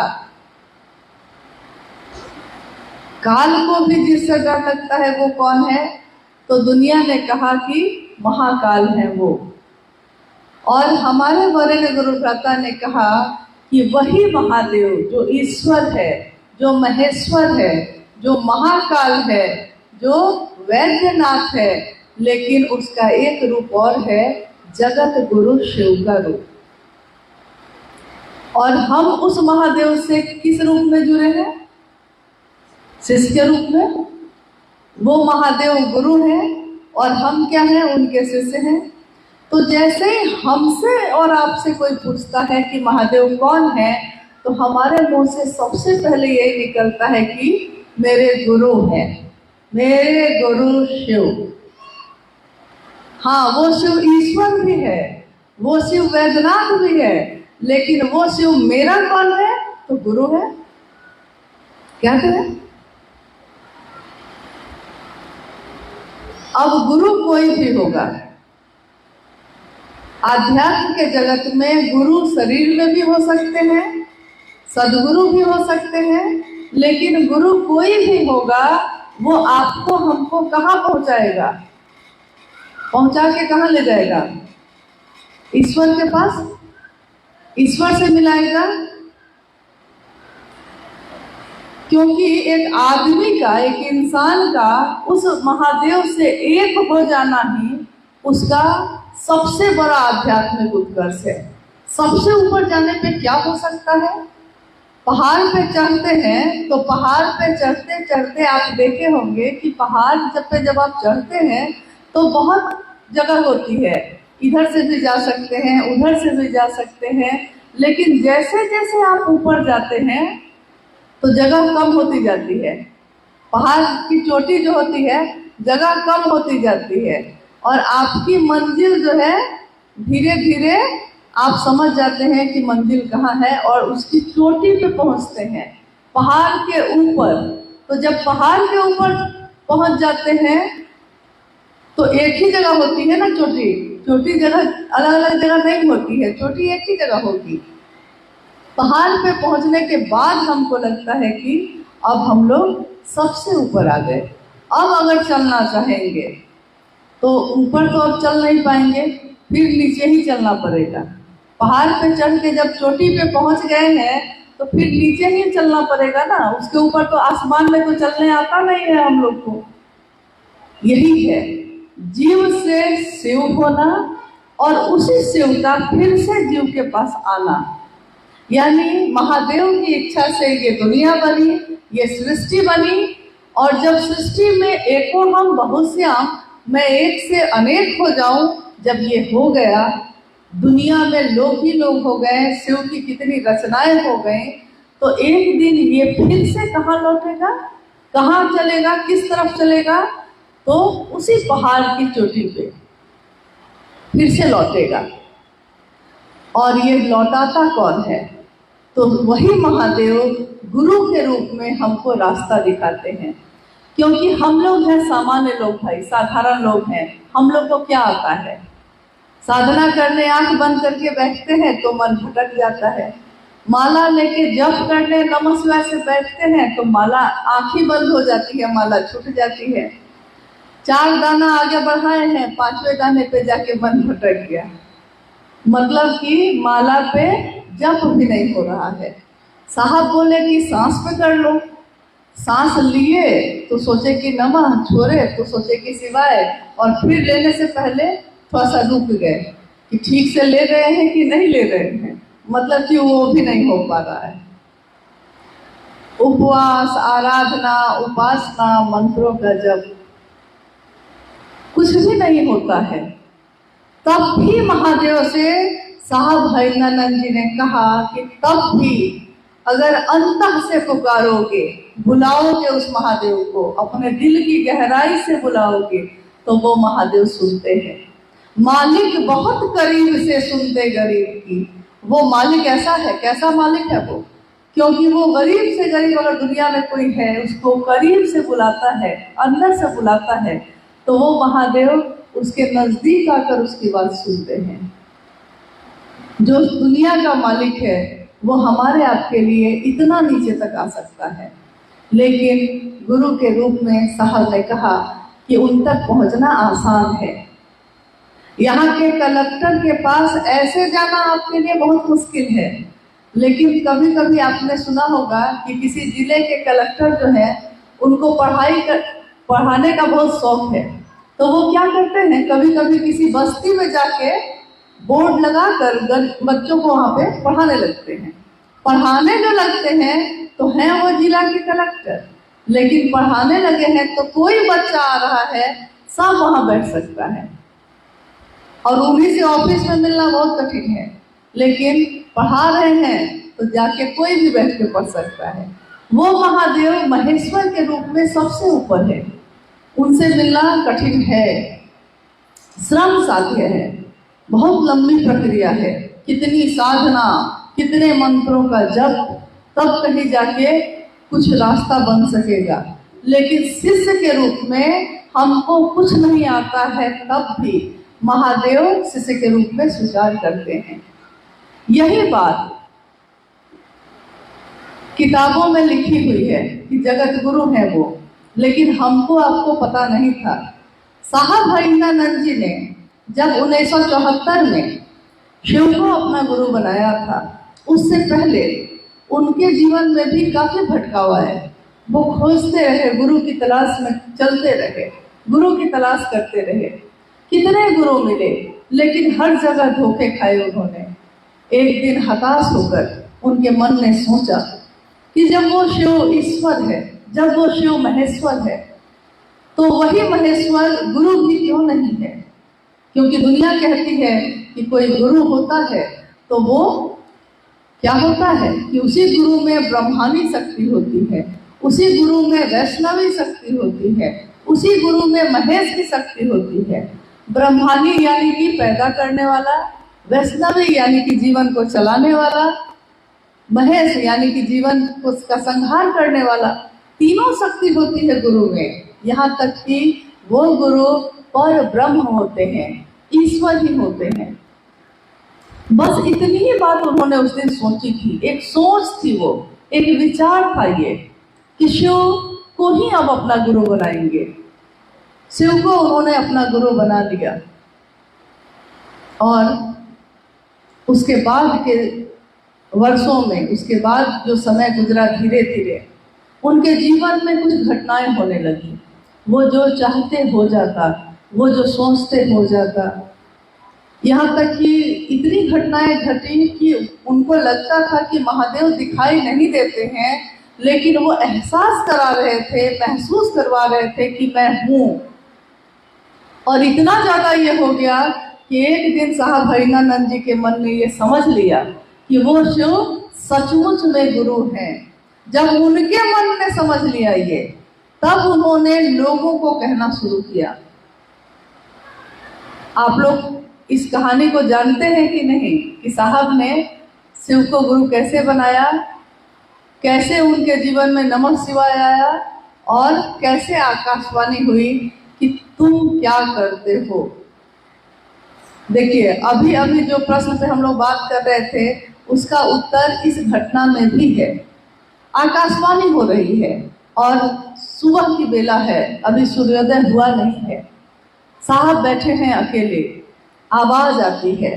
[SPEAKER 4] काल को भी जिससे डर लगता है वो कौन है? तो दुनिया ने कहा कि महाकाल है वो। और हमारे वरेण्य गुरु भ्राता ने कहा कि वही महादेव जो ईश्वर है, जो महेश्वर है, जो महाकाल है, जो वैद्यनाथ है, लेकिन उसका एक रूप और है, जगत गुरु शिव का रूप। और हम उस महादेव से किस रूप में जुड़े हैं? शिष्य के रूप में। वो महादेव गुरु हैं और हम क्या हैं? उनके शिष्य हैं। तो जैसे ही हमसे और आपसे कोई पूछता है कि महादेव कौन है, तो हमारे मुंह से सबसे पहले यही निकलता है कि मेरे गुरु हैं, मेरे गुरु शिव। हाँ, वो शिव ईश्वर भी है, वो शिव वैद्यनाथ भी है, लेकिन वो शिव मेरा कौन है? तो गुरु है। क्या करें? अब गुरु कोई भी होगा। आध्यात्म के जगत में गुरु शरीर में भी हो सकते हैं, सदगुरु भी हो सकते हैं, लेकिन गुरु कोई भी होगा, वो आपको हमको कहाँ पहुंचाएगा? पहुंचा के कहाँ ले जाएगा? ईश्वर के पास, ईश्वर से मिलाएगा। क्योंकि एक आदमी का, एक इंसान का उस महादेव से एक हो जाना ही उसका सबसे बड़ा आध्यात्मिक उत्कर्ष है। सबसे ऊपर जाने पे क्या हो सकता है? पहाड़ पे चढ़ते हैं, तो पहाड़ पे चढ़ते चढ़ते आप देखे होंगे कि पहाड़ जब आप चढ़ते हैं तो बहुत जगह होती है, इधर से भी जा सकते हैं, उधर से भी जा सकते हैं, लेकिन जैसे जैसे आप ऊपर जाते हैं तो जगह कम होती जाती है। पहाड़ की चोटी जो होती है, जगह कम होती जाती है, और आपकी मंजिल जो है धीरे धीरे आप समझ जाते हैं कि मंजिल कहाँ है, और उसकी चोटी पे पहुँचते हैं, पहाड़ के ऊपर। तो जब पहाड़ के ऊपर पहुँच जाते हैं तो एक ही जगह होती है ना चोटी, चोटी जगह अलग अलग जगह नहीं होती है, चोटी एक ही जगह होगी। पहाड़ पे पहुंचने के बाद हमको लगता है कि अब हम लोग सबसे ऊपर आ गए। अब अगर चलना चाहेंगे तो ऊपर तो अब चल नहीं पाएंगे, फिर नीचे ही चलना पड़ेगा। पहाड़ पे चढ़ के जब चोटी पे पहुंच गए हैं तो फिर नीचे ही चलना पड़ेगा ना, उसके ऊपर तो आसमान में तो चलने आता नहीं है हम लोग को। यही है जीव से शिव होना और उसी शिव का फिर से जीव के पास आना। यानी महादेव की इच्छा से ये दुनिया बनी, ये सृष्टि बनी, और जब सृष्टि में एको हम बहुश्याम, मैं एक से अनेक हो जाऊं, जब ये हो गया, दुनिया में लोग ही लोग हो गए, शिव की कितनी रचनाएं हो गई, तो एक दिन ये फिर से कहाँ लौटेगा, कहाँ चलेगा, किस तरफ चलेगा? तो उसी पहाड़ की चोटी पे फिर से लौटेगा। और ये लौटाता कौन है? तो वही महादेव गुरु के रूप में हमको रास्ता दिखाते हैं। क्योंकि हम लोग हैं सामान्य लोग भाई, साधारण लोग हैं, हम लोग को क्या आता है? साधना करने आंख बंद करके बैठते हैं तो मन भटक जाता है, माला लेके जप करने नमः शिवाय से बैठते हैं तो माला आंखें बंद हो जाती है, माला छूट जाती है। 4 दाना आगे बढ़ाए हैं, 5वें दाने पे जाके मन भटक गया, मतलब कि माला पे जप भी नहीं हो रहा है। साहब बोले कि सांस पे कर लो, सांस लिए तो सोचे कि नमः, छोड़े तो सोचे कि शिवाय, और फिर लेने से पहले थोड़ा सा रुक गए कि ठीक से ले रहे हैं कि नहीं ले रहे हैं, मतलब कि वो भी नहीं हो पा रहा है। उपवास, आराधना, उपासना, मंत्रों का जप कुछ भी नहीं होता है। तब भी महादेव से साहब भैरवानंद जी ने कहा कि तब भी अगर अंतः से पुकारोगे, बुलाओगे उस महादेव को, अपने दिल की गहराई से बुलाओगे तो वो महादेव सुनते हैं। मालिक बहुत करीब से सुनते गरीब की। वो मालिक ऐसा है, कैसा मालिक है वो? क्योंकि वो गरीब से गरीब अगर दुनिया में कोई है, उसको करीब से बुलाता है, अंदर से बुलाता है, तो वो महादेव उसके नजदीक आकर उसकी बात सुनते हैं। जो दुनिया का मालिक है वो हमारे आपके लिए इतना नीचे तक आ सकता है, लेकिन गुरु के रूप में साहब ने कहा कि उन तक पहुंचना आसान है। यहाँ के कलेक्टर के पास ऐसे जाना आपके लिए बहुत मुश्किल है, लेकिन कभी कभी आपने सुना होगा कि किसी जिले के कलेक्टर जो है उनको पढ़ाने का बहुत शौक है, तो वो क्या करते हैं, कभी कभी किसी बस्ती में जाके बोर्ड लगाकर बच्चों को वहाँ पे पढ़ाने लगते हैं। पढ़ाने जो लगते हैं तो हैं वो जिला के कलेक्टर, लेकिन पढ़ाने लगे हैं तो कोई बच्चा आ रहा है, सब वहाँ बैठ सकता है, और उन्हीं से ऑफिस में मिलना बहुत कठिन है, लेकिन पढ़ा रहे हैं तो जाके कोई भी बैठ के पढ़ सकता है। वो महादेव महेश्वर के रूप में सबसे ऊपर है, उनसे मिलना कठिन है, श्रम साध्य है, बहुत लंबी प्रक्रिया है, कितनी साधना, कितने मंत्रों का जप, तब कहीं जाके कुछ रास्ता बन सकेगा। लेकिन शिष्य के रूप में हमको कुछ नहीं आता है, तब भी महादेव शिष्य के रूप में स्वीकार करते हैं। यही बात किताबों में लिखी हुई है कि जगत गुरु है वो, लेकिन हमको आपको पता नहीं था। साहब भैरवानंद जी ने जब 1974 में शिव को अपना गुरु बनाया था, उससे पहले उनके जीवन में भी काफी भटकाव आए। वो खोजते रहे, गुरु की तलाश में चलते रहे, गुरु की तलाश करते रहे। कितने गुरु मिले, लेकिन हर जगह धोखे खाए उन्होंने। एक दिन हताश होकर उनके मन ने सोचा कि जब वो शिव ईश्वर है, जब वो शिव महेश्वर है, तो वही महेश्वर गुरु भी क्यों नहीं है? क्योंकि दुनिया कहती है कि कोई गुरु होता है तो वो क्या होता है कि उसी गुरु में ब्रह्मानी शक्ति होती है, उसी गुरु में वैष्णवी शक्ति होती है, उसी गुरु में महेश की शक्ति होती है। ब्रह्मानी यानी कि पैदा करने वाला, वैष्णवी यानी कि जीवन को चलाने वाला, महेश यानी कि जीवन को उसका संहार करने वाला, तीनों शक्ति होती है गुरु में। यहाँ तक कि वो गुरु पर ब्रह्म होते हैं, ईश्वर ही होते हैं। बस इतनी ही बात उन्होंने उस दिन सोची थी, एक सोच थी, वो एक विचार था ये कि शिव को ही अब अपना गुरु बनाएंगे। शिव को उन्होंने अपना गुरु बना लिया, और उसके बाद के वर्षों में, उसके बाद जो समय गुजरा, धीरे धीरे उनके जीवन में कुछ घटनाएं होने लगी। वो जो चाहते हो जाता, वो जो सोचते हो जाता। यहाँ तक कि इतनी घटनाएं घटी कि उनको लगता था कि महादेव दिखाई नहीं देते हैं, लेकिन वो एहसास करा रहे थे, महसूस करवा रहे थे कि मैं हूँ। और इतना ज़्यादा ये हो गया कि एक दिन साहब भैरवानंद जी के मन ने ये समझ लिया कि वो शिव सचमुच में गुरु हैं। जब उनके मन ने समझ लिया ये, तब उन्होंने लोगों को कहना शुरू किया। आप लोग इस कहानी को जानते हैं कि नहीं, कि साहब ने शिव को गुरु कैसे बनाया, कैसे उनके जीवन में नमः शिवाय आया, और कैसे आकाशवाणी हुई कि तुम क्या करते हो। देखिए, अभी अभी जो प्रश्न पे हम लोग बात कर रहे थे, उसका उत्तर इस घटना में भी है। आकाशवाणी हो रही है और सुबह की बेला है, अभी सूर्योदय हुआ नहीं है। साहब बैठे हैं अकेले, आवाज आती है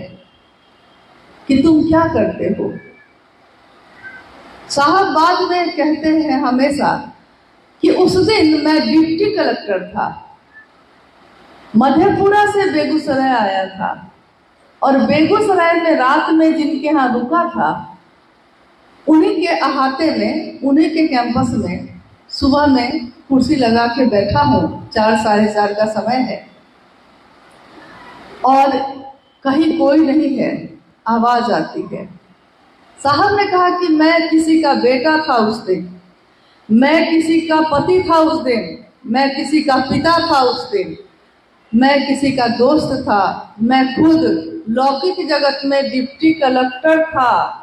[SPEAKER 4] कि तुम क्या करते हो। साहब बाद में कहते हैं हमेशा कि उस दिन मैं डिप्टी कलेक्टर था, मधेपुरा से बेगूसराय आया था और बेगूसराय में रात में जिनके यहाँ रुका था उन्हीं के अहाते में, उन्हीं के कैंपस में सुबह में कुर्सी लगा के बैठा हूँ। 4 साढ़े 4 का समय है और कहीं कोई नहीं है, आवाज आती है। साहब ने कहा कि मैं किसी का बेटा था उस दिन, मैं किसी का पति था उस दिन, मैं किसी का पिता था उस दिन, मैं किसी का दोस्त था, मैं खुद लौकिक जगत में डिप्टी कलेक्टर था।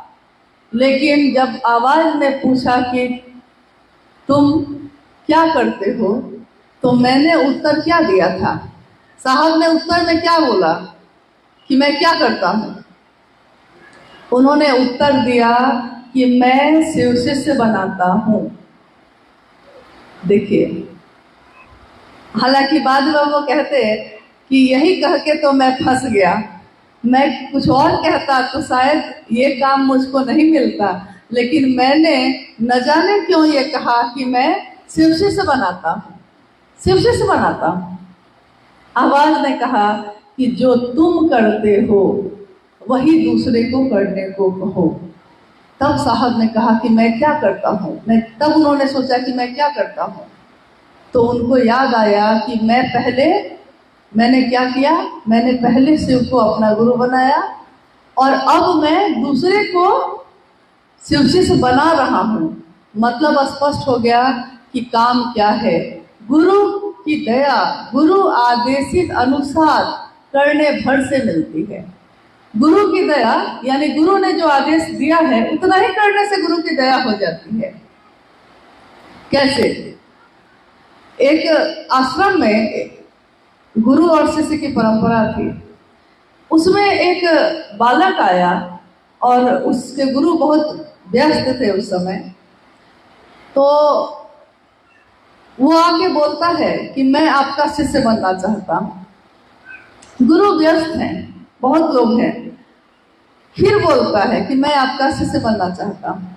[SPEAKER 4] लेकिन जब आवाज ने पूछा कि तुम क्या करते हो, तो मैंने उत्तर क्या दिया था? साहब ने उत्तर में क्या बोला कि मैं क्या करता हूँ? उन्होंने उत्तर दिया कि मैं शिव शिष्य बनाता हूँ। देखिए, हालांकि बाद में वो कहते कि यही कह के तो मैं फंस गया, मैं कुछ और कहता तो शायद ये काम मुझको नहीं मिलता, लेकिन मैंने न जाने क्यों ये कहा कि मैं शिव शिष्य बनाता हूँ, शिव शिष्य बनाता हूँ। आवाज ने कहा कि जो तुम करते हो वही दूसरे को करने को कहो। तब साहब ने कहा कि मैं क्या करता हूँ, तब उन्होंने सोचा कि मैं क्या करता हूँ। तो उनको याद आया कि मैंने क्या किया, मैंने पहले शिव को अपना गुरु बनाया और अब मैं दूसरे को शिव शिष्य बना रहा हूँ। मतलब स्पष्ट हो गया कि काम क्या है। गुरु की दया गुरु आदेशित अनुसार करने भर से मिलती है। गुरु की दया यानी गुरु ने जो आदेश दिया है उतना ही करने से गुरु की दया हो जाती है। कैसे? एक आश्रम में गुरु और शिष्य की परंपरा थी। उसमें एक बालक आया और उसके गुरु बहुत व्यस्त थे उस समय। तो वो आके बोलता है कि मैं आपका शिष्य बनना चाहता हूँ। गुरु व्यस्त हैं, बहुत लोग हैं। फिर बोलता है कि मैं आपका शिष्य बनना चाहता हूँ।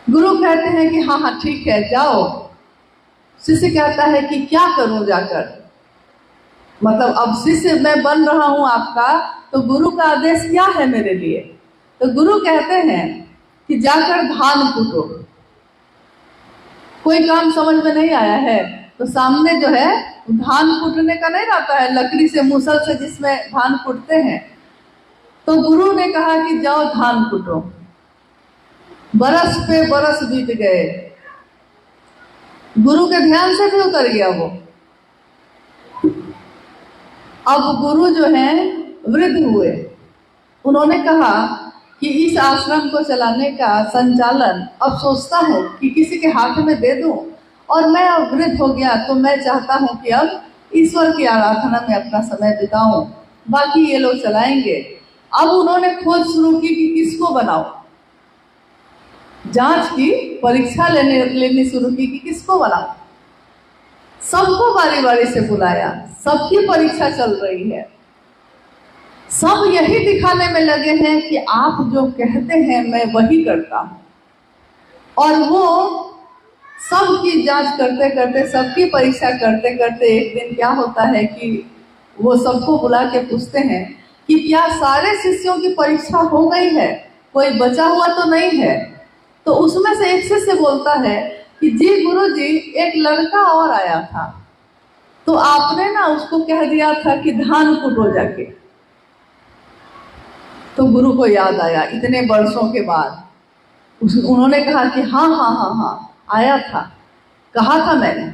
[SPEAKER 4] गुरु कहते हैं कि हाँ हाँ ठीक है, जाओ। शिष्य कहता है कि क्या करूं जाकर, मतलब अब शिष्य मैं बन रहा हूं आपका, तो गुरु का आदेश क्या है मेरे लिए? तो गुरु कहते हैं कि जाकर धान कूटो। कोई काम समझ में नहीं आया है तो सामने जो है धान कूटने का नहीं रहता है, लकड़ी से मूसल से जिसमें धान कूटते हैं। तो गुरु ने कहा कि जाओ धान कूटो। बरस पे बरस बीत गए, गुरु के ध्यान से भी उतर गया वो। अब गुरु जो है वृद्ध हुए। उन्होंने कहा कि इस आश्रम को चलाने का संचालन अब सोचता हूँ कि किसी के हाथ में दे दूं, और मैं अब वृद्ध हो गया तो मैं चाहता हूँ कि अब ईश्वर की आराधना में अपना समय बिताऊं, बाकी ये लोग चलाएंगे। अब उन्होंने खोज शुरू की कि किसको बनाओ, जांच की, परीक्षा लेनी शुरू की कि किसको बनाओ। सबको बारी बारी से बुलाया, सबकी परीक्षा चल रही है। सब यही दिखाने में लगे हैं कि आप जो कहते हैं मैं वही करता हूं। और वो सबकी जांच करते करते, सबकी परीक्षा करते करते एक दिन क्या होता है कि वो सबको बुला के पूछते हैं कि क्या सारे शिष्यों की परीक्षा हो गई है, कोई बचा हुआ तो नहीं है? तो उसमें से एक शिष्य बोलता है कि जी गुरुजी, एक लड़का और आया था, तो आपने ना उसको कह दिया था कि धान कूटो जाके। तो गुरु को याद आया इतने वर्षों के बाद। उन्होंने कहा कि हाँ हाँ हाँ हाँ आया था, कहा था मैंने।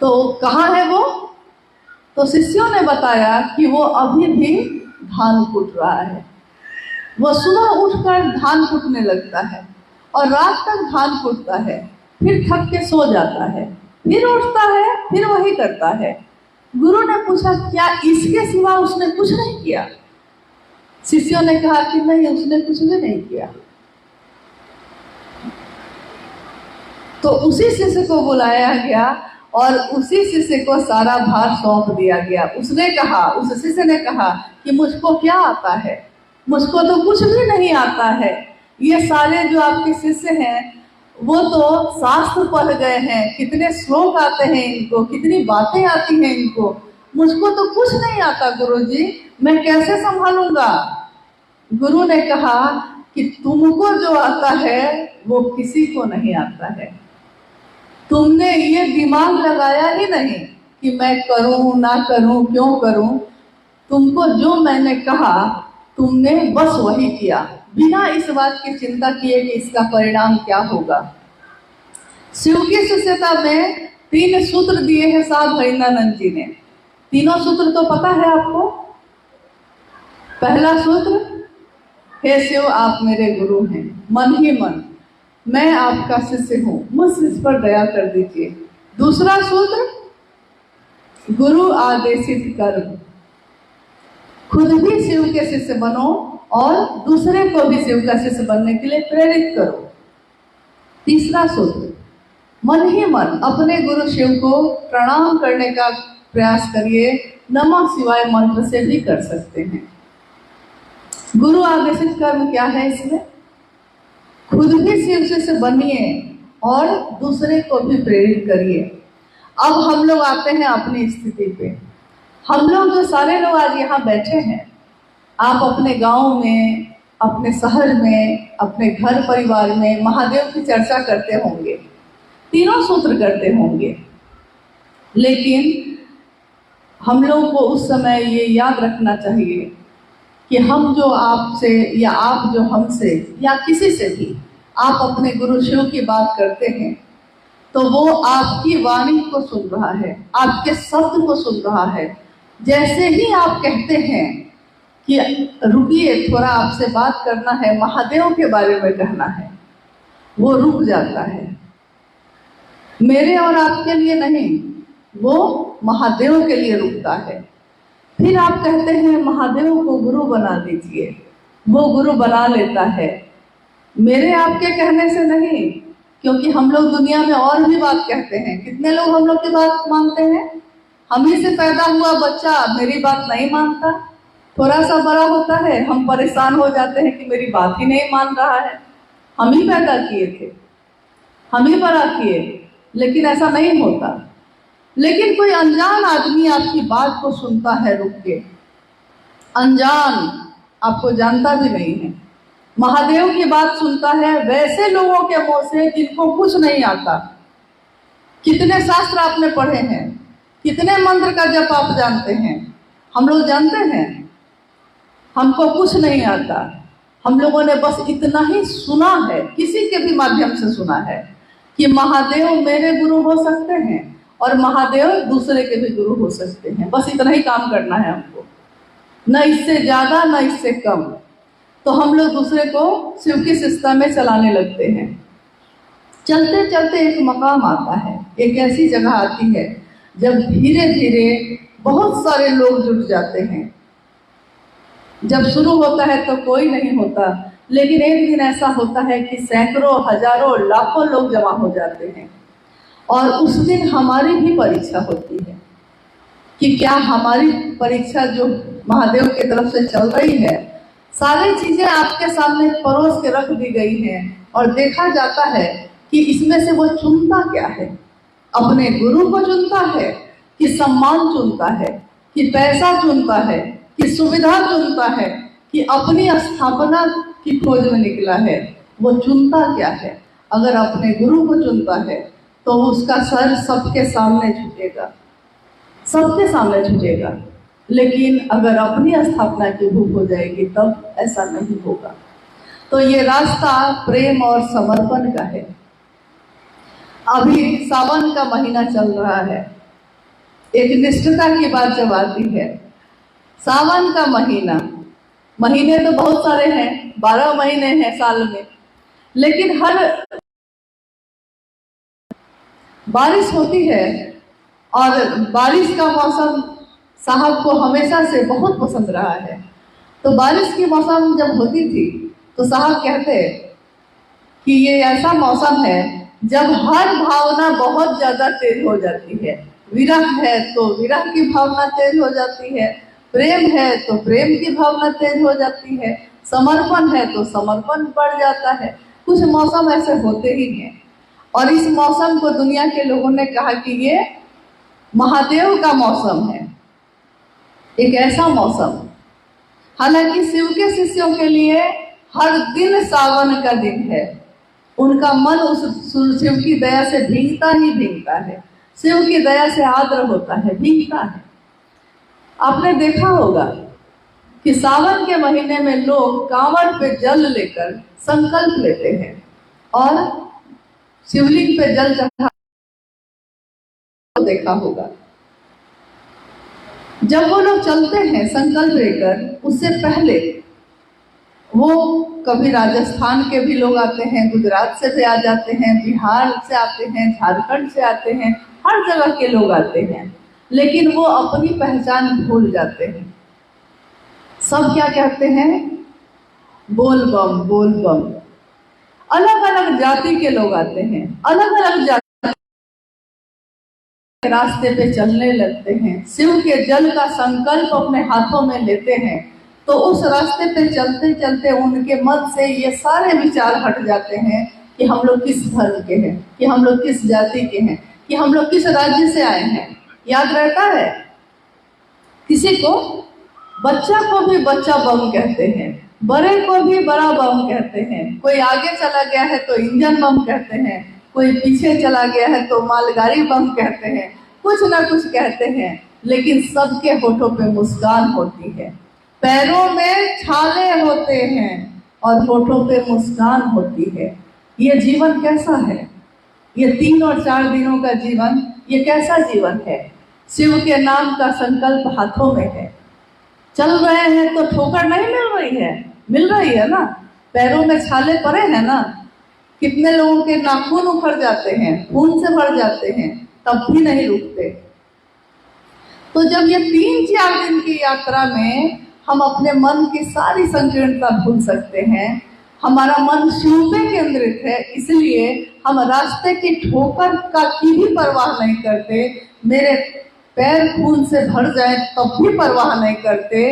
[SPEAKER 4] तो कहाँ है वो? तो शिष्यों ने बताया कि वो अभी भी धान कूट रहा है। वो सुबह उठकर धान कूटने लगता है और रात तक धान कूटता है, फिर थक के सो जाता है, फिर उठता है, फिर वही करता है। गुरु ने पूछा क्या इसके सिवा उसने कुछ नहीं किया? शिष्यों ने कहा कि नहीं, उसने कुछ भी नहीं किया। तो उसी शिष्य को बुलाया गया और उसी शिष्य को सारा भार सौंप दिया गया। उसने कहा, उस शिष्य ने कहा कि मुझको क्या आता है, मुझको तो कुछ भी नहीं आता है। ये सारे जो आपके शिष्य हैं वो तो शास्त्र पढ़ गए हैं, कितने श्लोक आते हैं इनको, कितनी बातें आती हैं इनको, मुझको तो कुछ नहीं आता गुरुजी, मैं कैसे संभालूंगा। गुरु ने कहा कि तुमको जो आता है वो किसी को नहीं आता है। तुमने ये दिमाग लगाया ही नहीं कि मैं करूं ना करूं, क्यों करूं। तुमको जो मैंने कहा तुमने बस वही किया, बिना इस बात की चिंता किए कि इसका परिणाम क्या होगा। शिव की शिष्यता में 3 सूत्र दिए हैं साहब हरिनानंद जी ने। तीनों सूत्र तो पता है आपको। पहला सूत्र, हे शिव आप मेरे गुरु हैं, मन ही मन मैं आपका शिष्य हूं, मुझ शिष्य पर दया कर दीजिए। दूसरा सूत्र, गुरु आदेशित कर्म, खुद भी शिव के शिष्य बनो और दूसरे को भी शिव का शिष्य बनने के लिए प्रेरित करो। तीसरा सूत्र, मन ही मन अपने गुरु शिव को प्रणाम करने का प्रयास करिए, नमः शिवाय मंत्र से भी कर सकते हैं। गुरु आदेशित कर्म क्या है इसमें? खुद भी शिव शिष्य बनिए और दूसरे को भी प्रेरित करिए। अब हम लोग आते हैं अपनी स्थिति पे। हम लोग जो सारे लोग आज यहाँ बैठे हैं, आप अपने गांव में, अपने शहर में, अपने घर परिवार में महादेव की चर्चा करते होंगे, तीनों सूत्र करते होंगे, लेकिन हम लोग को उस समय ये याद रखना चाहिए कि हम जो आपसे या आप जो हमसे या किसी से भी आप अपने गुरु शिव की बात करते हैं तो वो आपकी वाणी को सुन रहा है, आपके शब्द को सुन रहा है। जैसे ही आप कहते हैं कि रुकिए थोड़ा आपसे बात करना है, महादेव के बारे में कहना है, वो रुक जाता है। मेरे और आपके लिए नहीं, वो महादेव के लिए रुकता है। फिर आप कहते हैं महादेव को गुरु बना दीजिए, वो गुरु बना लेता है, मेरे आपके कहने से नहीं, क्योंकि हम लोग दुनिया में और भी बात कहते हैं। कितने लोग हम लोग की बात मानते हैं? हम ही से पैदा हुआ बच्चा मेरी बात नहीं मानता, थोड़ा सा बड़ा होता है हम परेशान हो जाते हैं कि मेरी बात ही नहीं मान रहा है। हम ही पैदा किए थे, हम ही बड़ा किए, लेकिन ऐसा नहीं होता। लेकिन कोई अनजान आदमी आपकी बात को सुनता है रुक के, अनजान, आपको जानता भी नहीं है, महादेव की बात सुनता है वैसे लोगों के मुंह से जिनको कुछ नहीं आता। कितने शास्त्र आपने पढ़े हैं, कितने मंत्र का जप आप जानते हैं? हम लोग जानते हैं, हमको कुछ नहीं आता। हम लोगों ने बस इतना ही सुना है, किसी के भी माध्यम से सुना है कि महादेव मेरे गुरु हो सकते हैं और महादेव दूसरे के भी गुरु हो सकते हैं। बस इतना ही काम करना है हमको, न इससे ज्यादा न इससे कम। तो हम लोग दूसरे को शिव की शिष्टता में चलाने लगते हैं। चलते चलते एक मकाम आता है, एक ऐसी जगह आती है जब धीरे धीरे बहुत सारे लोग जुट जाते हैं। जब शुरू होता है तो कोई नहीं होता, लेकिन एक दिन ऐसा होता है कि सैकड़ों, हजारों, लाखों लोग जमा हो जाते हैं। और उस दिन हमारी भी परीक्षा होती है कि क्या हमारी परीक्षा जो महादेव की तरफ से चल रही है, सारी चीजें आपके सामने परोस के रख दी गई हैं और देखा जाता है कि इसमें से वो चुनता क्या है। अपने गुरु को चुनता है कि सम्मान चुनता है, कि पैसा चुनता है, कि सुविधा चुनता है, कि अपनी स्थापना की खोज में निकला है। वो चुनता क्या है? अगर अपने गुरु को चुनता है तो उसका सर सबके सामने झुकेगा, सबके सामने झुकेगा। लेकिन अगर अपनी स्थापना की भूख हो जाएगी तब ऐसा नहीं होगा। तो ये रास्ता प्रेम और समर्पण का है। अभी सावन का महीना चल रहा है, एक निष्ठता की बात जब आती है, सावन का महीना, महीने तो बहुत सारे हैं, 12 महीने हैं साल में, लेकिन हर बारिश होती है और बारिश का मौसम साहब को हमेशा से बहुत पसंद रहा है। तो बारिश की मौसम जब होती थी तो साहब कहते कि ये ऐसा मौसम है जब हर भावना बहुत ज्यादा तेज हो जाती है। विरह है तो विरह की भावना तेज हो जाती है, प्रेम है तो प्रेम की भावना तेज हो जाती है, समर्पण है तो समर्पण बढ़ जाता है। कुछ मौसम ऐसे होते ही हैं और इस मौसम को दुनिया के लोगों ने कहा कि ये महादेव का मौसम है, एक ऐसा मौसम। हालांकि शिव के शिष्यों के लिए हर दिन सावन का दिन है। उनका मन उस शिव की दया से भीगता ही भीगता है, शिव की दया से आर्द्र होता है, भीगता है। आपने देखा होगा कि सावन के महीने में लोग कांवड़ पे जल लेकर संकल्प लेते हैं और शिवलिंग पे जल चढ़ा देखा होगा। जब वो लोग चलते हैं संकल्प लेकर, उससे पहले वो कभी राजस्थान के भी लोग आते हैं, गुजरात से भी आ जाते हैं, बिहार से आते हैं, झारखंड से आते हैं, हर जगह के लोग आते हैं, लेकिन वो अपनी पहचान भूल जाते हैं। सब क्या कहते हैं? बोल बम बोल बम। अलग अलग जाति के लोग आते हैं, अलग अलग जाति रास्ते पे चलने लगते हैं, शिव के जल का संकल्प अपने हाथों में लेते हैं, तो उस रास्ते पे चलते चलते उनके मन से ये सारे विचार हट जाते हैं कि हम लोग किस धर्म के हैं, कि हम लोग किस जाति के हैं, कि हम लोग किस राज्य से आए हैं। याद रहता है? किसी को, बच्चा को भी बच्चा बम कहते हैं, बड़े को भी बड़ा बम कहते हैं। कोई आगे चला गया है तो इंजन बम कहते हैं, कोई पीछे चला गया है तो मालगाड़ी बम कहते हैं, कुछ ना कुछ कहते हैं, लेकिन सबके होठों पे मुस्कान होती है, पैरों में छाले होते हैं और होठों पे मुस्कान होती है। ये जीवन कैसा है? ये 3 और 4 दिनों का जीवन, ये कैसा जीवन है? शिव के नाम का संकल्प हाथों में है, चल रहे हैं तो ठोकर नहीं मिल रही है, मिल रही है ना, पैरों में छाले पड़े हैं ना, कितने लोगों के नाखून उखड़ जाते हैं, खून से भर जाते हैं, तब भी नहीं रुकते। तो जब ये 3-4 दिन की यात्रा में हम अपने मन की सारी संकीर्णता भूल सकते हैं, हमारा मन शिव पे केंद्रित है, इसलिए हम रास्ते की ठोकर की भी परवाह नहीं करते, मेरे पैर खून से भर जाए तब भी परवाह नहीं करते,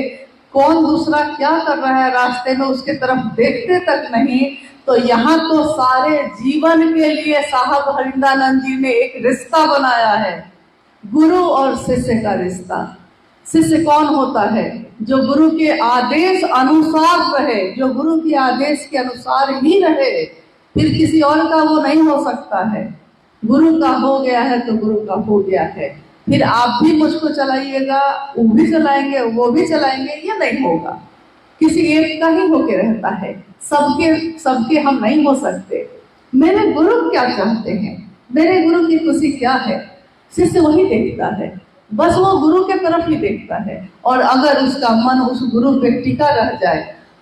[SPEAKER 4] कौन दूसरा क्या कर रहा है रास्ते में उसके तरफ देखते तक नहीं। तो यहाँ तो सारे जीवन के लिए साहब हरिंदानंद जी ने एक रिश्ता बनाया है, गुरु और शिष्य का रिश्ता। शिष्य कौन होता है? जो गुरु के आदेश अनुसार रहे, जो गुरु के आदेश के अनुसार ही रहे, फिर किसी और का वो नहीं हो सकता है। गुरु का हो गया है तो गुरु का हो गया है, फिर आप भी मुझको चलाइएगा, वो भी चलाएंगे, वो भी चलाएंगे, ये नहीं होगा। किसी एक का ही होके रहता है, सबके हम नहीं हो सकते। मेरे गुरु क्या चाहते हैं, मेरे गुरु की खुशी क्या है, शिष्य वही देखता है, बस वो गुरु के तरफ ही देखता है। और अगर उसका मन उस गुरु पे टिका रह जाए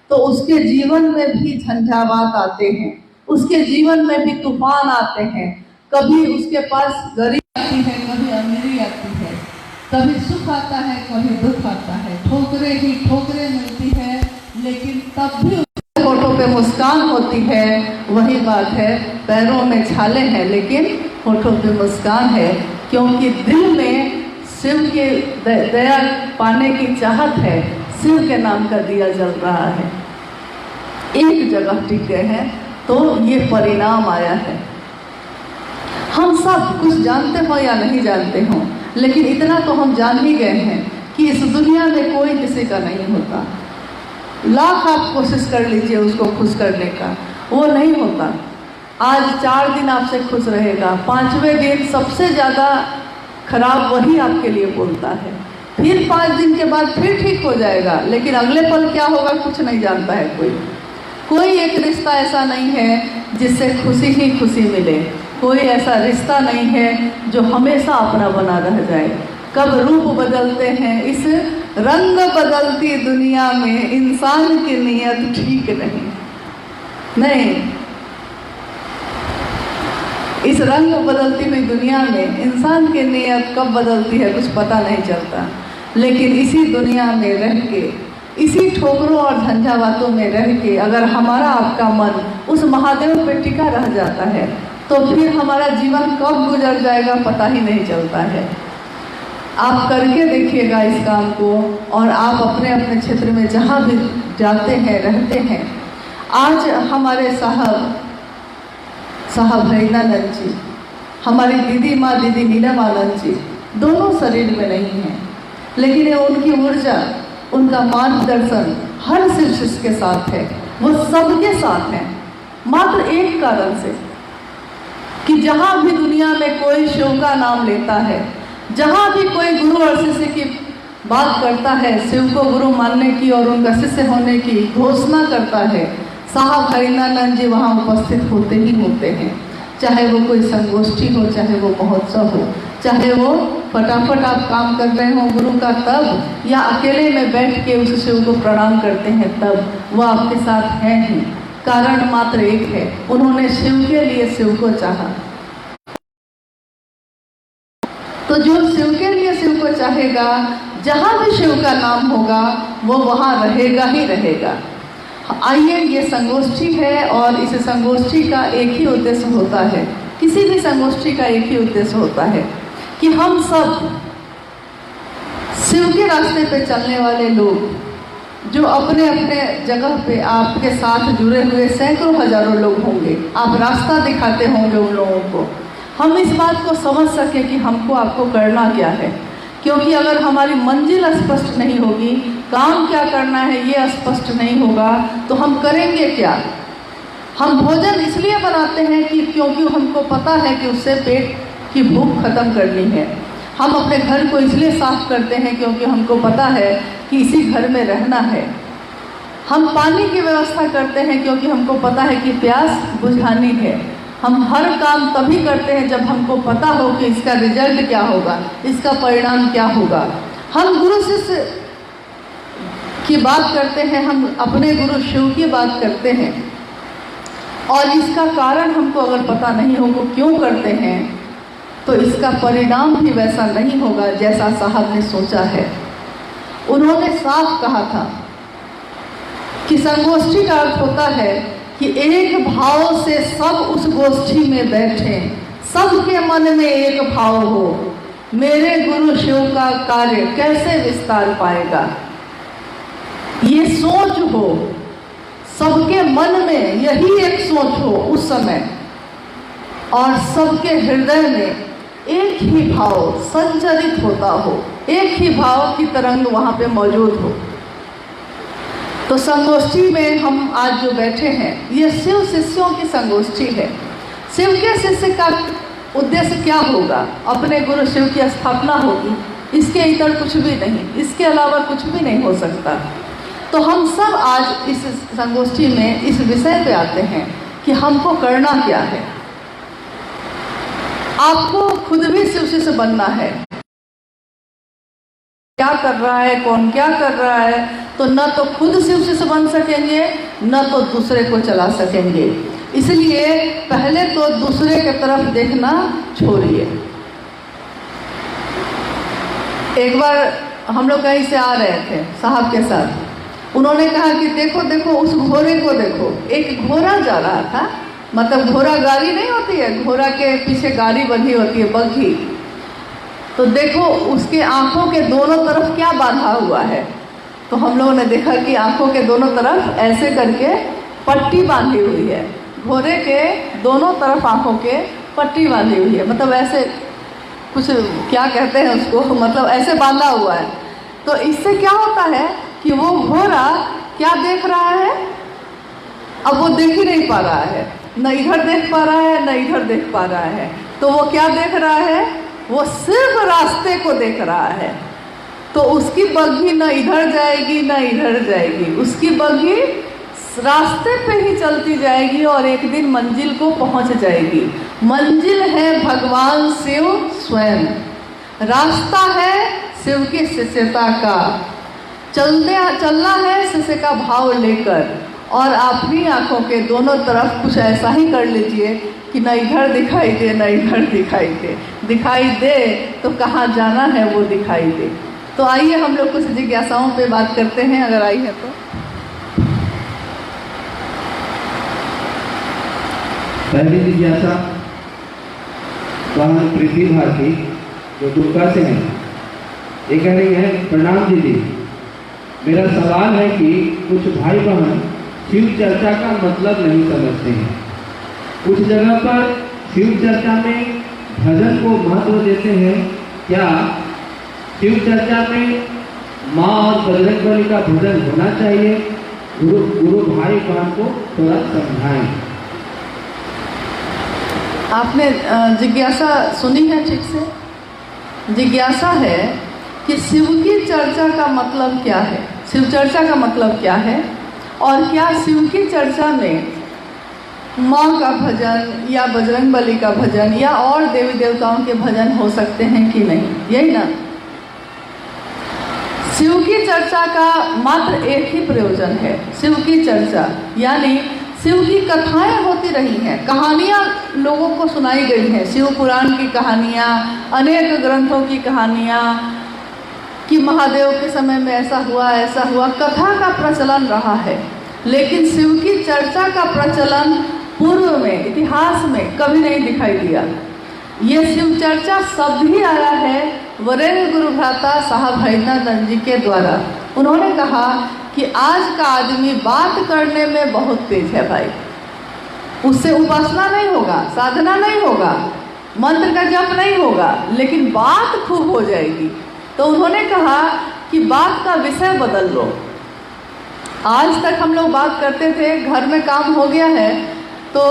[SPEAKER 4] तो उसके जीवन में भी झंझावात आते हैं, उसके जीवन में भी तूफान आते हैं। कभी उसके पास गरीबी आती है, कभी अमीरी आती है, कभी सुख आता है, कभी दुख आता है, ठोकरें ही ठोकरें मिलती है, लेकिन तब भी उसके होठों पे मुस्कान होती है। वही बात है, पैरों में छाले हैं लेकिन होठों पे मुस्कान है, क्योंकि दिल में शिव के दया पाने की चाहत है, शिव के नाम का दिया जल रहा है। एक जगह टिक गए हैं तो ये परिणाम आया है। हम सब कुछ जानते हो या नहीं जानते हो, लेकिन इतना तो हम जान ही गए हैं कि इस दुनिया में कोई किसी का नहीं होता। लाख आप कोशिश कर लीजिए उसको खुश करने का, वो नहीं होता। आज 4 दिन आपसे खुश रहेगा, 5वें दिन सबसे ज़्यादा खराब वही आपके लिए बोलता है, फिर 5 दिन के बाद फिर ठीक हो जाएगा, लेकिन अगले पल क्या होगा कुछ नहीं जानता है कोई एक रिश्ता ऐसा नहीं है जिससे खुशी ही खुशी मिले, कोई ऐसा रिश्ता नहीं है जो हमेशा अपना बना रह जाए। कब रूप बदलते हैं, इस रंग बदलती दुनिया में इंसान की नीयत ठीक नहीं। इस रंग बदलती हुई दुनिया में इंसान की नीयत कब बदलती है कुछ पता नहीं चलता, लेकिन इसी दुनिया में रह के इसी ठोकरों और झंझावातों में रह के अगर हमारा आपका मन उस महादेव पे टिका रह जाता है तो फिर हमारा जीवन कब गुजर जाएगा पता ही नहीं चलता है। आप करके देखिएगा इस काम को, और आप अपने अपने क्षेत्र में जहाँ भी जाते हैं रहते हैं। आज हमारे साहब हरिनानंद जी, हमारी दीदी माँ दीदी नीलमानंद जी दोनों शरीर में नहीं हैं, लेकिन ये उनकी ऊर्जा, उनका मार्गदर्शन हर शिष्य के साथ है, वो सबके साथ है। मात्र एक कारण से कि जहाँ भी दुनिया में कोई शिव का नाम लेता है, जहाँ भी कोई गुरु और शिष्य की बात करता है, शिव को गुरु मानने की और उनका शिष्य होने की घोषणा करता है, साहब हरिनानंद जी वहाँ उपस्थित होते ही होते हैं। चाहे वो कोई संगोष्ठी हो, चाहे वो महोत्सव हो, चाहे वो फटाफट आप काम कर रहे हो गुरु का तब, या अकेले में बैठ के उस शिव को प्रणाम करते हैं तब, वो आपके साथ है ही। कारण मात्र एक है, उन्होंने शिव के लिए शिव को चाहा। तो जो शिव के लिए शिव को चाहेगा, जहाँ भी शिव का नाम होगा वो वहाँ रहेगा ही रहेगा। आइए, ये संगोष्ठी है और इस संगोष्ठी का एक ही उद्देश्य होता है, किसी भी संगोष्ठी का एक ही उद्देश्य होता है कि हम सब शिव के रास्ते पे चलने वाले लोग, जो अपने अपने जगह पे आपके साथ जुड़े हुए सैकड़ों हजारों लोग होंगे, आप रास्ता दिखाते होंगे उन लोगों को, हम इस बात को समझ सके कि हमको आपको करना क्या है। क्योंकि अगर हमारी मंजिल स्पष्ट नहीं होगी, काम क्या करना है ये स्पष्ट नहीं होगा, तो हम करेंगे क्या। हम भोजन इसलिए बनाते हैं कि क्योंकि हमको पता है कि उससे पेट की भूख खत्म करनी है। हम अपने घर को इसलिए साफ करते हैं क्योंकि हमको पता है कि इसी घर में रहना है। हम पानी की व्यवस्था करते हैं क्योंकि हमको पता है कि प्यास बुझानी है। हम हर काम तभी करते हैं जब हमको पता हो कि इसका रिजल्ट क्या होगा, इसका परिणाम क्या होगा। हम गुरु शिष्य की बात करते हैं, हम अपने गुरु शिव की बात करते हैं, और इसका कारण हमको अगर पता नहीं हो वो क्यों करते हैं, तो इसका परिणाम भी वैसा नहीं होगा जैसा साहब ने सोचा है। उन्होंने साफ कहा था कि संगोष्ठी का अर्थ होता है कि एक भाव से सब उस गोष्ठी में बैठे, सबके मन में एक भाव हो, मेरे गुरु शिव का कार्य कैसे विस्तार पाएगा, ये सोच हो, सबके मन में यही एक सोच हो उस समय, और सबके हृदय में एक ही भाव संचरित होता हो, एक ही भाव की तरंग वहाँ पे मौजूद हो। तो संगोष्ठी में हम आज जो बैठे हैं, ये शिव शिष्यों की संगोष्ठी है। शिव के शिष्य का उद्देश्य क्या होगा? अपने गुरु शिव की स्थापना होगी, इसके इतर कुछ भी नहीं, इसके अलावा कुछ भी नहीं हो सकता। तो हम सब आज इस संगोष्ठी में इस विषय पे आते हैं कि हमको करना क्या है। आपको खुद भी शिव शिष्य बनना है। क्या कर रहा है, कौन क्या कर रहा है, तो न तो खुद शिव शिष्य बन सकेंगे, न तो दूसरे को चला सकेंगे। इसलिए पहले तो दूसरे की तरफ देखना छोड़िए। एक बार हम लोग कहीं से आ रहे थे साहब के साथ, उन्होंने कहा कि देखो देखो उस घोड़े को देखो। एक घोड़ा जा रहा था, मतलब घोड़ा गाड़ी नहीं होती है, घोड़ा के पीछे गाड़ी बंधी होती है, बग्घी। तो देखो उसके आंखों के दोनों तरफ क्या बांधा हुआ है। तो हम लोगों ने देखा कि आंखों के दोनों तरफ ऐसे करके पट्टी बांधी हुई है। घोड़े के दोनों तरफ आंखों के पट्टी बांधी हुई है, मतलब ऐसे कुछ क्या कहते हैं उसको, मतलब ऐसे बांधा हुआ है। तो इससे क्या होता है कि वो घोड़ा क्या देख रहा है, अब वो देख ही नहीं पा रहा है, न इधर देख पा रहा है न इधर देख पा रहा है। तो वो क्या देख रहा है, वो सिर्फ रास्ते को देख रहा है। तो उसकी बग्घी न इधर जाएगी न इधर जाएगी, उसकी बग्घी रास्ते पे ही चलती जाएगी और एक दिन मंजिल को पहुंच जाएगी। मंजिल है भगवान शिव स्वयं, रास्ता है शिव की शिष्यता का। चलना है शिष्य का भाव लेकर, और अपनी आंखों के दोनों तरफ कुछ ऐसा ही कर लीजिए कि न इधर दिखाई दे न इधर दिखाई दे। दिखाई दे तो कहाँ जाना है वो दिखाई दे। तो आइए हम लोग कुछ जिज्ञासाओं पे बात करते हैं, अगर आई है तो।
[SPEAKER 1] पहली जिज्ञासा बहन प्रीति भारती जो दुर्गा से हैं, ये कह रही है, प्रणाम दीदी, मेरा सवाल है कि कुछ भाई बहन शिव चर्चा का मतलब नहीं समझते हैं। कुछ जगह पर शिव चर्चा में भजन को महत्व देते हैं, क्या शिव चर्चा में माँ और बजरंगबली का भजन होना चाहिए? गुरु भाई बहन को थोड़ा समझाएं।
[SPEAKER 4] आपने जिज्ञासा सुनी है ठीक से? जिज्ञासा है कि शिव की चर्चा का मतलब क्या है, शिव चर्चा का मतलब क्या है, और क्या शिव की चर्चा में माँ का भजन या बजरंगबली का भजन या और देवी देवताओं के भजन हो सकते हैं कि नहीं, यही ना? शिव की चर्चा का मात्र एक ही प्रयोजन है, शिव की चर्चा यानी शिव की कथाएं होती रही हैं, कहानियाँ लोगों को सुनाई गई हैं, शिव पुराण की कहानियाँ, अनेक ग्रंथों की कहानियाँ कि महादेव के समय में ऐसा हुआ, कथा का प्रचलन रहा है। लेकिन शिव की चर्चा का प्रचलन पूर्व में, इतिहास में कभी नहीं दिखाई दिया। ये शिव चर्चा शब्द ही आया है वरेण्य गुरु भ्राता साहब हरिनाथ जी के द्वारा। उन्होंने कहा कि आज का आदमी बात करने में बहुत तेज है भाई, उससे उपासना नहीं होगा, साधना नहीं होगा, मंत्र का जप नहीं होगा, लेकिन बात खूब हो जाएगी। तो उन्होंने कहा कि बात का विषय बदल लो। आज तक हम लोग बात करते थे, घर में काम हो गया है तो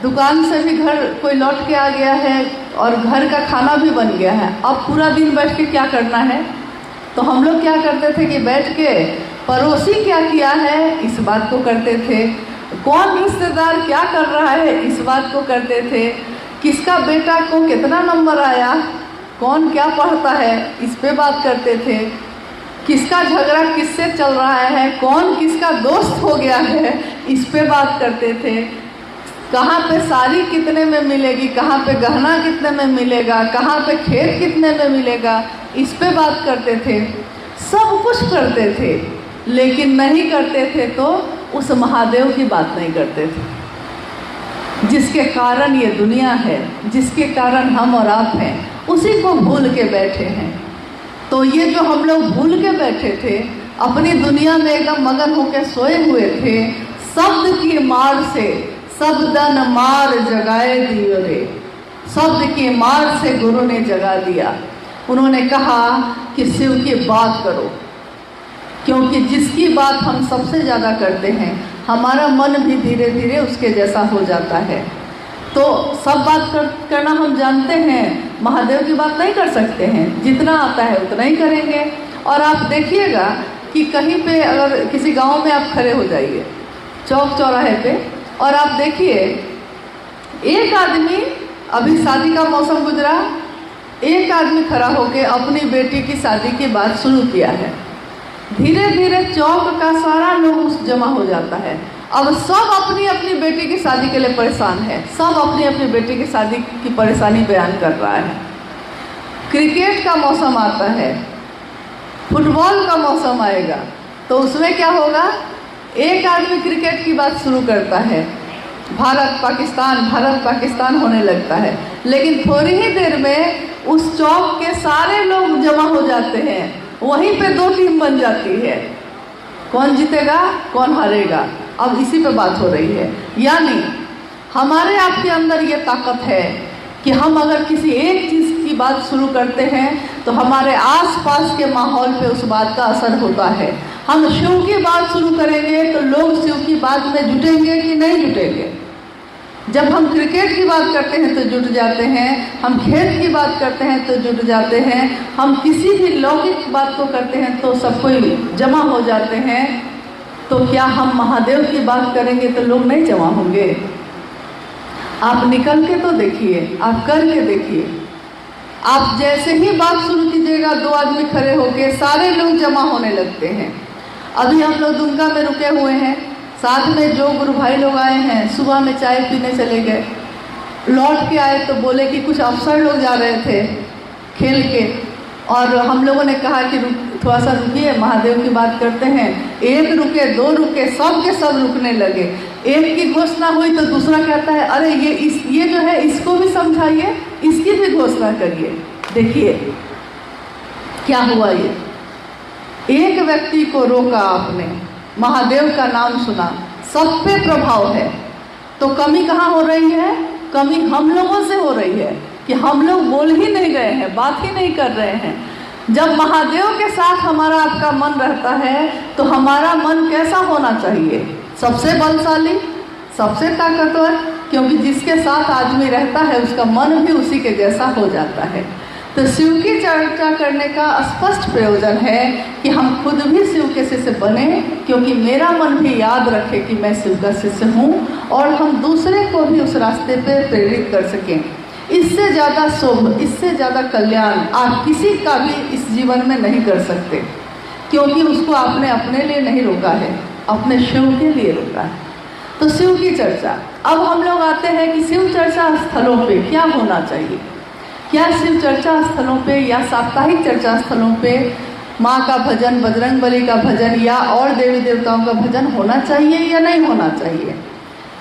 [SPEAKER 4] दुकान से भी घर कोई लौट के आ गया है और घर का खाना भी बन गया है, अब पूरा दिन बैठ के क्या करना है? तो हम लोग क्या करते थे कि बैठ के पड़ोसी क्या किया है इस बात को करते थे, कौन रिश्तेदार क्या कर रहा है इस बात को करते थे, किसका बेटा को कितना नंबर आया, कौन क्या पढ़ता है इस पे बात करते थे, किसका झगड़ा किससे चल रहा है, कौन किसका दोस्त हो गया है इस पे बात करते थे, कहाँ पे साड़ी कितने में मिलेगी, कहाँ पे गहना कितने में मिलेगा, कहाँ पे खेत कितने में मिलेगा, इस पे बात करते थे। सब कुछ करते थे, लेकिन नहीं करते थे तो उस महादेव की बात नहीं करते थे, जिसके कारण ये दुनिया है, जिसके कारण हम और आप हैं, उसी को भूल के बैठे हैं। तो ये जो हम लोग भूल के बैठे थे, अपनी दुनिया में एकदम मगन होकर सोए हुए थे, शब्द की मार से शब्दन मार जगाए दियो रे, शब्द की मार से गुरु ने जगा दिया। उन्होंने कहा कि शिव की बात करो, क्योंकि जिसकी बात हम सबसे ज़्यादा करते हैं हमारा मन भी धीरे धीरे उसके जैसा हो जाता है। तो सब बात करना हम जानते हैं, महादेव की बात नहीं कर सकते हैं, जितना आता है उतना ही करेंगे। और आप देखिएगा कि कहीं पे अगर किसी गांव में आप खड़े हो जाइए चौक चौराहे पे, और आप देखिए एक आदमी, अभी शादी का मौसम गुजरा, एक आदमी खड़ा होकर अपनी बेटी की शादी की बात शुरू किया है, धीरे धीरे चौक का सारा लोग जमा हो जाता है। अब सब अपनी अपनी बेटी की शादी के लिए परेशान है, सब अपनी अपनी बेटी की शादी की परेशानी बयान कर रहा है। क्रिकेट का मौसम आता है, फुटबॉल का मौसम आएगा, तो उसमें क्या होगा, एक आदमी क्रिकेट की बात शुरू करता है, भारत पाकिस्तान होने लगता है, लेकिन थोड़ी ही देर में उस चौक के सारे लोग जमा हो जाते हैं, वहीं पे दो टीम बन जाती है, कौन जीतेगा कौन हारेगा, अब इसी पे बात हो रही है। यानी हमारे आपके अंदर ये ताकत है कि हम अगर किसी एक चीज़ की बात शुरू करते हैं तो हमारे आसपास के माहौल पे उस बात का असर होता है। हम शिव की बात शुरू करेंगे तो लोग शिव की बात में जुटेंगे कि नहीं जुटेंगे। जब हम क्रिकेट की बात करते हैं तो जुट जाते हैं, हम खेत की बात करते हैं तो जुट जाते हैं, हम किसी भी लौकिक बात को करते हैं तो सब कोई जमा हो जाते हैं। तो क्या हम महादेव की बात करेंगे तो लोग नहीं जमा होंगे? आप निकल के तो देखिए, आप करके देखिए। आप जैसे ही बात शुरू कीजिएगा, दो आदमी खड़े होके सारे लोग जमा होने लगते हैं। अभी हम लोग दुमका में रुके हुए हैं, साथ में जो गुरु भाई लोग आए हैं, सुबह में चाय पीने चले गए, लौट के आए तो बोले कि कुछ अफसर लोग जा रहे थे खेल के, और हम लोगों ने कहा कि थोड़ा सा रुकिए, महादेव की बात करते हैं। एक रुके, दो रुके, सब के सब रुकने लगे। एक की घोषणा हुई तो दूसरा कहता है अरे ये जो है इसको भी समझाइए, इसकी भी घोषणा करिए। देखिए क्या हुआ। ये एक व्यक्ति को रोका आपने, महादेव का नाम सुना, सब पे प्रभाव है। तो कमी कहाँ हो रही है? कमी हम लोगों से हो रही है कि हम लोग बोल ही नहीं गए हैं, बात ही नहीं कर रहे हैं। जब महादेव के साथ हमारा आपका मन रहता है तो हमारा मन कैसा होना चाहिए? सबसे बलशाली, सबसे ताकतवर, क्योंकि जिसके साथ आदमी रहता है उसका मन भी उसी के जैसा हो जाता है। तो शिव की चर्चा करने का स्पष्ट प्रयोजन है कि हम खुद भी शिव के शिष्य बने, क्योंकि मेरा मन भी याद रखे कि मैं शिव का शिष्य हूँ, और हम दूसरे को भी उस रास्ते पे प्रेरित कर सकें। इससे ज़्यादा शुभ, इससे ज़्यादा कल्याण आप किसी का भी इस जीवन में नहीं कर सकते, क्योंकि उसको आपने अपने लिए नहीं रोका है, अपने शिव के लिए रोका है। तो शिव की चर्चा, अब हम लोग आते हैं कि शिव चर्चा स्थलों पे क्या होना चाहिए। क्या शिव चर्चा स्थलों पे या साप्ताहिक चर्चा स्थलों पे माँ का भजन, बजरंगबली का भजन या और देवी देवताओं का भजन होना चाहिए या नहीं होना चाहिए?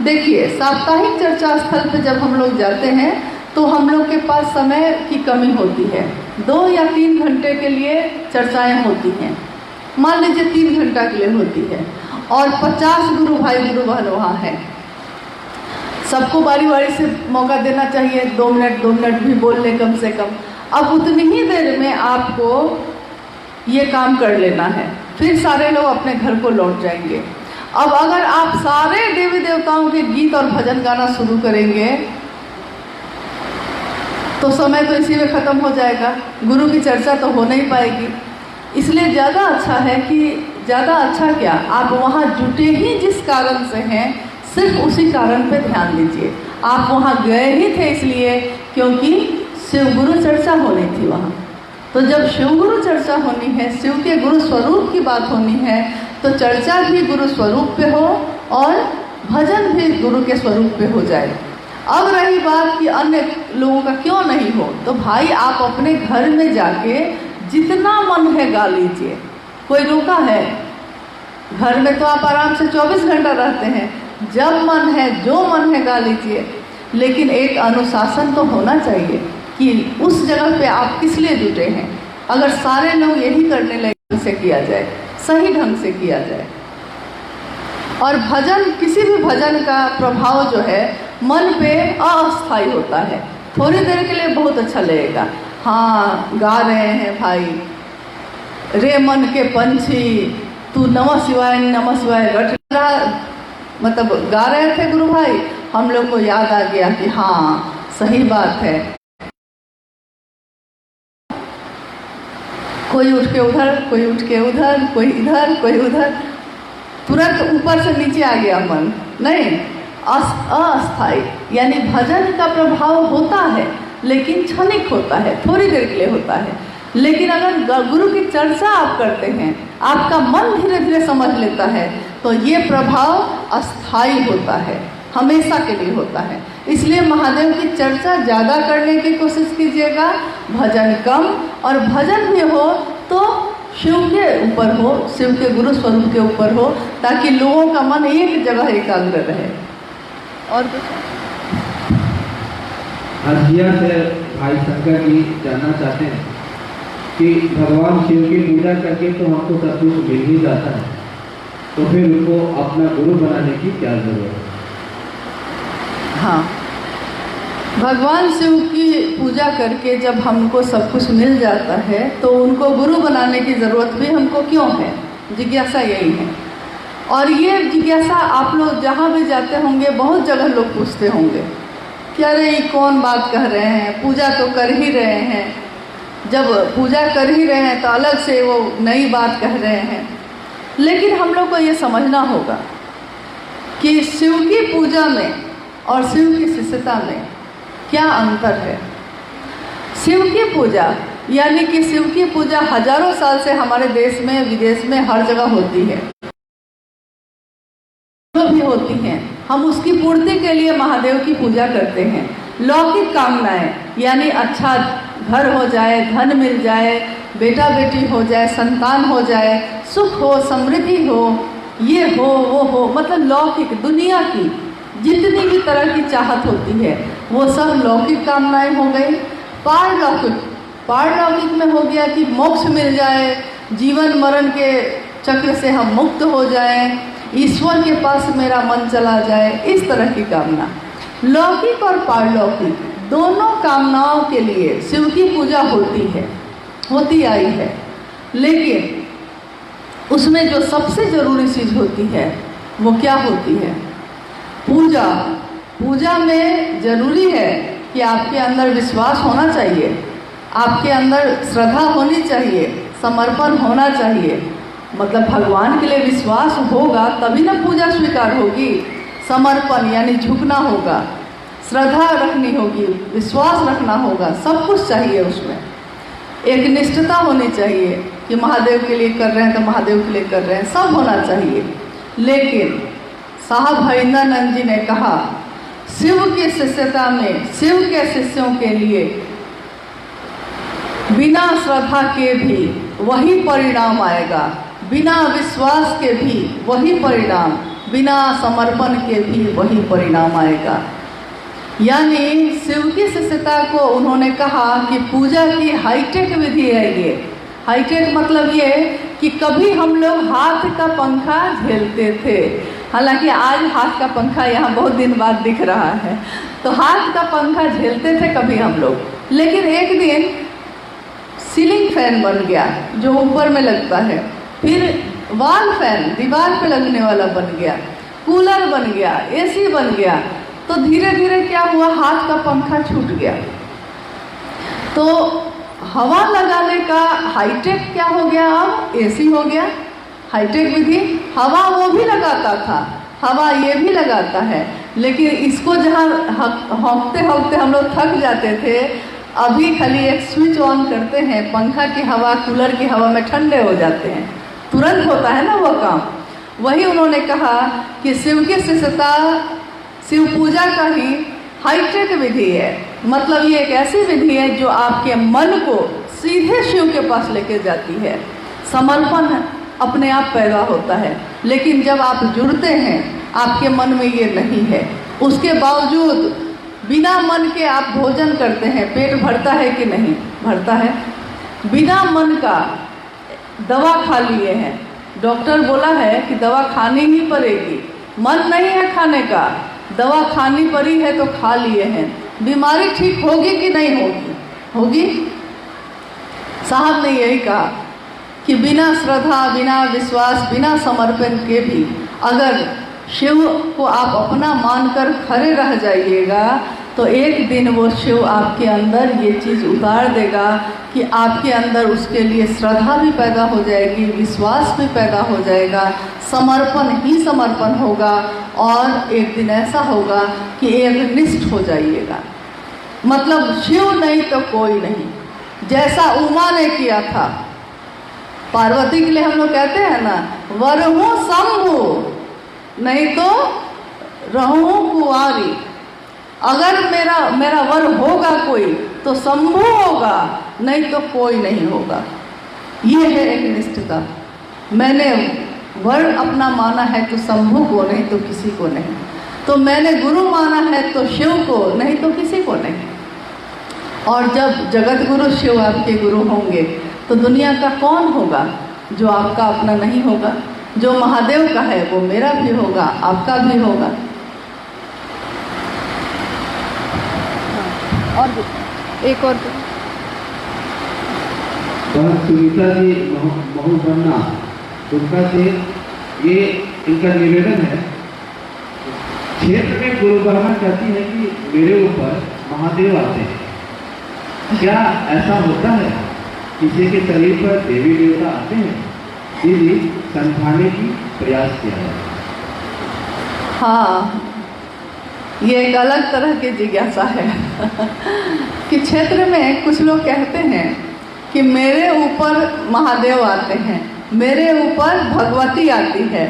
[SPEAKER 4] देखिए, साप्ताहिक चर्चा स्थल पे जब हम लोग जाते हैं तो हम लोग के पास समय की कमी होती है। 2 या 3 घंटे के लिए चर्चाएं होती हैं, मान लीजिए 3 घंटा के लिए होती है, और 50 गुरु भाई गुरु बहन वहाँ हैं। सबको बारी बारी से मौका देना चाहिए, 2 मिनट भी बोल ले कम से कम। अब उतनी ही देर में आपको ये काम कर लेना है, फिर सारे लोग अपने घर को लौट जाएंगे। अब अगर आप सारे देवी देवताओं के गीत और भजन गाना शुरू करेंगे तो समय तो इसी में ख़त्म हो जाएगा, गुरु की चर्चा तो हो नहीं पाएगी। इसलिए ज़्यादा अच्छा है कि ज़्यादा अच्छा क्या, आप वहाँ जुटे ही जिस कारण से हैं सिर्फ उसी कारण पे ध्यान दीजिए। आप वहाँ गए ही थे इसलिए क्योंकि शिव गुरु चर्चा होनी थी वहाँ। तो जब शिव गुरु चर्चा होनी है, शिव के गुरु स्वरूप की बात होनी है, तो चर्चा भी गुरु स्वरूप पे हो और भजन भी गुरु के स्वरूप पे हो जाए। अब रही बात कि अन्य लोगों का क्यों नहीं हो, तो भाई आप अपने घर में जाके जितना मन है गा लीजिए, कोई रोका है? घर में तो आप आराम से 24 घंटा रहते हैं, जब मन है जो मन है गा लीजिए। लेकिन एक अनुशासन तो होना चाहिए कि उस जगह पे आप किस लिए जुटे हैं। अगर सारे लोग यही करने लगे से किया जाए, सही ढंग से किया जाए। और भजन, किसी भी भजन का प्रभाव जो है मन पे अस्थायी होता है। थोड़ी देर के लिए बहुत अच्छा लगेगा, हाँ गा रहे हैं भाई, रे मन के पंछी तू नमः शिवाय रट रहा, मतलब गा रहे थे गुरु भाई, हम लोग को याद आ गया कि हाँ सही बात है। कोई उठ के उधर, कोई उठ के उधर, कोई इधर, कोई उधर, तुरंत ऊपर से नीचे आ गया मन। नहीं, अस्थायी, यानी भजन का प्रभाव होता है लेकिन क्षणिक होता है, थोड़ी देर के लिए होता है। लेकिन अगर गुरु की चर्चा आप करते हैं, आपका मन धीरे धीरे समझ लेता है, तो ये प्रभाव अस्थायी होता है, हमेशा के लिए होता है। इसलिए महादेव की चर्चा ज़्यादा करने की कोशिश कीजिएगा, भजन कम, और भजन भी हो तो शिव के ऊपर हो, शिव के गुरु स्वरूप के ऊपर हो, ताकि लोगों का मन एक जगह एकाग्र रहे। और
[SPEAKER 1] हसिया से भाई शंकर जी जानना चाहते हैं कि भगवान शिव की पूजा करके तो हमको सब कुछ मिल ही जाता है, तो फिर उनको अपना गुरु बनाने की क्या जरूरत है?
[SPEAKER 4] हाँ, भगवान शिव की पूजा करके जब हमको सब कुछ मिल जाता है तो उनको गुरु बनाने की ज़रूरत भी हमको क्यों है? जिज्ञासा यही है। और ये जिज्ञासा आप लोग जहाँ भी जाते होंगे, बहुत जगह लोग पूछते होंगे कि अरे ये कौन बात कह रहे हैं, पूजा तो कर ही रहे हैं। जब पूजा कर ही रहे हैं तो अलग से वो नई बात कह रहे हैं। लेकिन हम लोग को ये समझना होगा कि शिव की पूजा में और शिव की शिष्यता में क्या अंतर है। शिव की पूजा यानी कि शिव की पूजा हजारों साल से हमारे देश में, विदेश में हर जगह होती है, जो भी होती हैं, हम उसकी पूर्ति के लिए महादेव की पूजा करते हैं। लौकिक कामनाएं यानी अच्छा घर हो जाए, धन मिल जाए, बेटा बेटी हो जाए, संतान हो जाए, सुख हो, समृद्धि हो, ये हो वो हो, मतलब लौकिक दुनिया की जितनी भी तरह की चाहत होती है वो सब लौकिक कामनाएं हो गई। पारलौकिक में हो गया कि मोक्ष मिल जाए, जीवन मरण के चक्र से हम मुक्त हो जाएं, ईश्वर के पास मेरा मन चला जाए, इस तरह की कामना। लौकिक और पारलौकिक दोनों कामनाओं के लिए शिव की पूजा होती आई है, लेकिन उसमें जो सबसे जरूरी चीज होती है वो क्या होती है? पूजा में जरूरी है कि आपके अंदर विश्वास होना चाहिए, आपके अंदर श्रद्धा होनी चाहिए, समर्पण होना चाहिए। मतलब भगवान के लिए विश्वास होगा तभी ना पूजा स्वीकार होगी। समर्पण यानी झुकना होगा, श्रद्धा रखनी होगी, विश्वास रखना होगा, सब कुछ चाहिए उसमें। एक निष्ठता होनी चाहिए कि महादेव के लिए कर रहे हैं तो महादेव के लिए कर रहे हैं, सब होना चाहिए। लेकिन साहब हरिंद्रानंद जी ने कहा शिव की शिष्यता में, शिव के शिष्यों के लिए बिना श्रद्धा के भी वही परिणाम आएगा, बिना विश्वास के भी वही परिणाम, बिना समर्पण के भी वही परिणाम आएगा। यानी शिव की शिष्यता को उन्होंने कहा कि पूजा की हाईटेक विधि है ये। हाईटेक मतलब ये कि कभी हम लोग हाथ का पंखा झेलते थे, हालांकि आज हाथ का पंखा यहाँ बहुत दिन बाद दिख रहा है, तो हाथ का पंखा झेलते थे कभी हम लोग, लेकिन एक दिन सीलिंग फैन बन गया जो ऊपर में लगता है, फिर वॉल फैन दीवार पे लगने वाला बन गया, कूलर बन गया, एसी बन गया, तो धीरे धीरे क्या हुआ, हाथ का पंखा छूट गया। तो हवा लगाने का हाईटेक क्या हो गया, अब एसी हो गया। हाईटेक विधि हवा वो भी लगाता था, हवा ये भी लगाता है, लेकिन इसको जहाँ हौंकते हौंकते हम लोग थक जाते थे, अभी खाली एक स्विच ऑन करते हैं, पंखा की हवा कूलर की हवा में ठंडे हो जाते हैं, तुरंत होता है ना वो काम। वही उन्होंने कहा कि शिव की शिष्यता शिव पूजा का ही हाईटेक विधि है। मतलब ये एक ऐसी विधि है जो आपके मन को सीधे शिव के पास लेके जाती है। समर्पण अपने आप पैदा होता है, लेकिन जब आप जुड़ते हैं आपके मन में ये नहीं है, उसके बावजूद बिना मन के आप भोजन करते हैं, पेट भरता है कि नहीं भरता है? बिना मन का दवा खा लिए हैं, डॉक्टर बोला है कि दवा खानी ही पड़ेगी, मन नहीं है खाने का, दवा खानी पड़ी है तो खा लिए हैं, बीमारी ठीक होगी कि नहीं होगी? होगी। साहब ने यही कहा कि बिना श्रद्धा, बिना विश्वास, बिना समर्पण के भी अगर शिव को आप अपना मानकर खड़े रह जाइएगा तो एक दिन वो शिव आपके अंदर ये चीज़ उतार देगा कि आपके अंदर उसके लिए श्रद्धा भी पैदा हो जाएगी, विश्वास भी पैदा हो जाएगा, समर्पण ही समर्पण होगा, और एक दिन ऐसा होगा कि एक निष्ठ हो जाइएगा। मतलब शिव नहीं तो कोई नहीं, जैसा उमा ने किया था। पार्वती के लिए हम लोग कहते हैं ना, वरहूँ शंभु नहीं तो रहूँ कुंवारी। अगर मेरा वर होगा कोई तो शंभु होगा, नहीं तो कोई नहीं होगा। ये है एक निष्ठता। मैंने वर अपना माना है तो शंभु को, नहीं तो किसी को नहीं। तो मैंने गुरु माना है तो शिव को, नहीं तो किसी को नहीं। और जब जगत गुरु शिव आपके गुरु होंगे तो दुनिया का कौन होगा जो आपका अपना नहीं होगा? जो महादेव का है वो मेरा भी होगा, आपका भी होगा। और एक और
[SPEAKER 1] सुनीता जी महू बनना, उनका से ये इनका निवेदन है। क्षेत्र में गुरु बहना चाहती है कि मेरे ऊपर महादेव आते हैं, क्या ऐसा होता है? किसी के शरीर पर देवी देवता आते हैं? दीदी समझाने की प्रयास किया है।
[SPEAKER 4] हाँ, ये एक अलग तरह की जिज्ञासा है कि क्षेत्र में कुछ लोग कहते हैं कि मेरे ऊपर महादेव आते हैं, मेरे ऊपर भगवती आती है।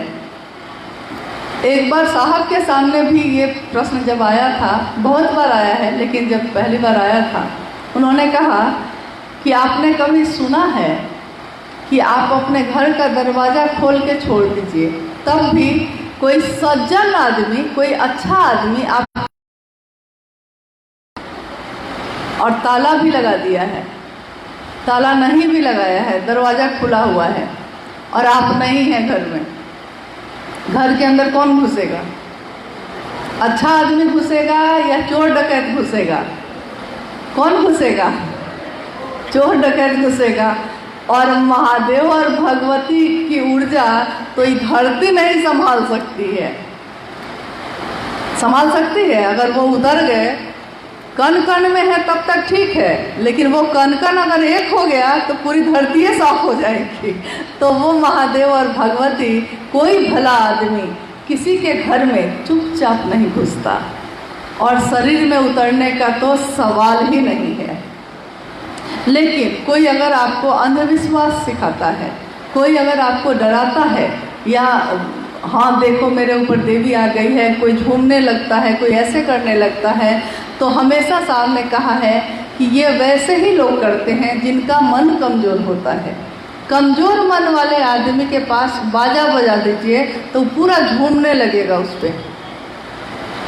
[SPEAKER 4] एक बार साहब के सामने भी ये प्रश्न जब आया था, बहुत बार आया है, लेकिन जब पहली बार आया था उन्होंने कहा कि आपने कभी सुना है कि आप अपने घर का दरवाज़ा खोल के छोड़ दीजिए, तब भी कोई सज्जन आदमी, कोई अच्छा आदमी आप और ताला भी लगा दिया है, ताला नहीं भी लगाया है, दरवाज़ा खुला हुआ है और आप नहीं हैं घर में, घर के अंदर कौन घुसेगा? अच्छा आदमी घुसेगा या चोर डकैत घुसेगा? कौन घुसेगा? चोर डकैत घुसेगा। और महादेव और भगवती की ऊर्जा तो ये धरती नहीं संभाल सकती है। संभाल सकती है अगर वो उतर गए, कण कण में है तब तक ठीक है, लेकिन वो कण कण अगर एक हो गया तो पूरी धरती ही साफ हो जाएगी। तो वो महादेव और भगवती, कोई भला आदमी किसी के घर में चुपचाप नहीं घुसता और शरीर में उतरने का तो सवाल ही नहीं है। लेकिन कोई अगर आपको अंधविश्वास सिखाता है, कोई अगर आपको डराता है, या हाँ देखो मेरे ऊपर देवी आ गई है, कोई झूमने लगता है, कोई ऐसे करने लगता है, तो हमेशा साहब ने कहा है कि ये वैसे ही लोग करते हैं जिनका मन कमज़ोर होता है। कमज़ोर मन वाले आदमी के पास बाजा बजा दीजिए तो पूरा झूमने लगेगा उस पर।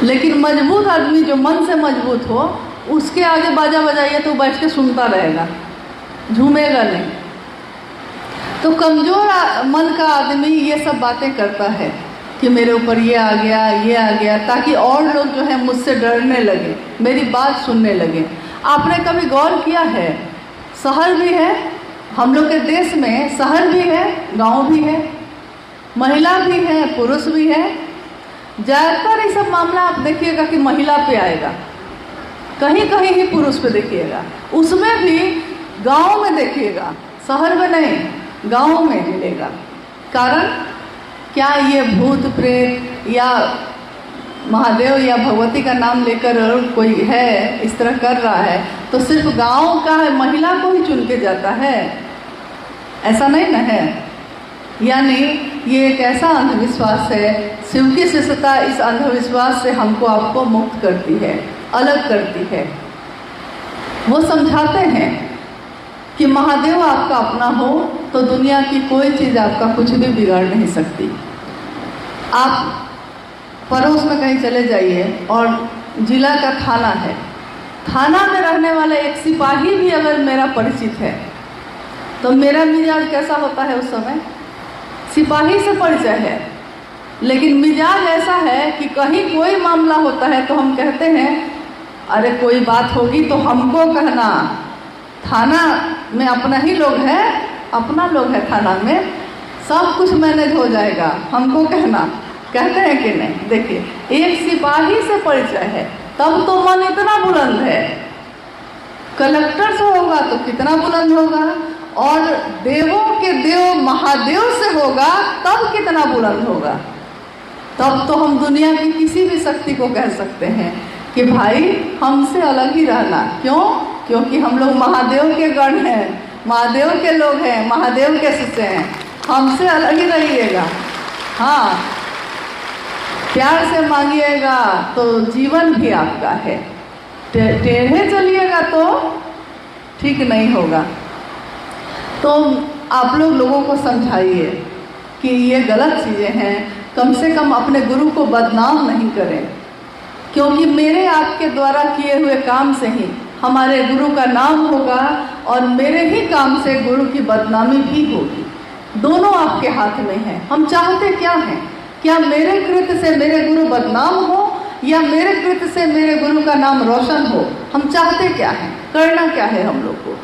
[SPEAKER 4] लेकिन मजबूत आदमी जो मन से मजबूत हो, उसके आगे बाजा बजाइए तो बैठ के सुनता रहेगा, झूमेगा नहीं। तो कमज़ोर मन का आदमी ये सब बातें करता है कि मेरे ऊपर ये आ गया, ये आ गया, ताकि और लोग जो है मुझसे डरने लगे, मेरी बात सुनने लगे। आपने कभी गौर किया है, शहर भी है हम लोग के देश में, शहर भी है, गांव भी है, महिला भी है, पुरुष भी है। ज़्यादातर ये सब मामला आप देखिएगा कि महिला पे आएगा, कहीं कहीं ही पुरुष पे देखिएगा, उसमें भी गांव में देखिएगा, शहर में नहीं, गांव में मिलेगा। कारण क्या? ये भूत प्रेत या महादेव या भगवती का नाम लेकर कोई है इस तरह कर रहा है तो सिर्फ गांव का है, महिला को ही चुन के जाता है, ऐसा नहीं ना है। यानी ये एक ऐसा अंधविश्वास है, शिव की शिष्यता इस अंधविश्वास से हमको आपको मुक्त करती है, अलग करती है। वो समझाते हैं कि महादेव आपका अपना हो तो दुनिया की कोई चीज़ आपका कुछ भी बिगाड़ नहीं सकती। आप पड़ोस में कहीं चले जाइए और जिला का थाना है, थाना में रहने वाला एक सिपाही भी अगर मेरा परिचित है तो मेरा मिजाज कैसा होता है उस समय? सिपाही से परिचय है, लेकिन मिजाज ऐसा है कि कहीं कोई मामला होता है तो हम कहते हैं अरे कोई बात होगी तो हमको कहना, थाना में अपना ही लोग है, अपना लोग है थाना में, सब कुछ मैनेज हो जाएगा, हमको कहना। कहते हैं कि नहीं? देखिए, एक सिपाही से परिचय है तब तो मन इतना बुलंद है, कलेक्टर से होगा तो कितना बुलंद होगा, और देवों के देव महादेव से होगा तब कितना बुलंद होगा। तब तो हम दुनिया की किसी भी शक्ति को कह सकते हैं कि भाई हमसे अलग ही रहना। क्यों? क्योंकि हम लोग महादेव के गण हैं, महादेव के लोग हैं, महादेव के शिष्य हैं, हमसे अलग ही रहिएगा। हाँ, प्यार से मांगिएगा तो जीवन भी आपका है, टेढ़े चलिएगा तो ठीक नहीं होगा। तो आप लोगों को समझाइए कि ये गलत चीज़ें हैं, कम से कम अपने गुरु को बदनाम नहीं करें, क्योंकि मेरे आपके द्वारा किए हुए काम से ही हमारे गुरु का नाम होगा और मेरे ही काम से गुरु की बदनामी भी होगी। दोनों आपके हाथ में है। हम चाहते क्या हैं? क्या मेरे कृत्य से मेरे गुरु बदनाम हो या मेरे कृत्य से मेरे गुरु का नाम रोशन हो? हम चाहते क्या हैं? करना क्या है हम लोग को?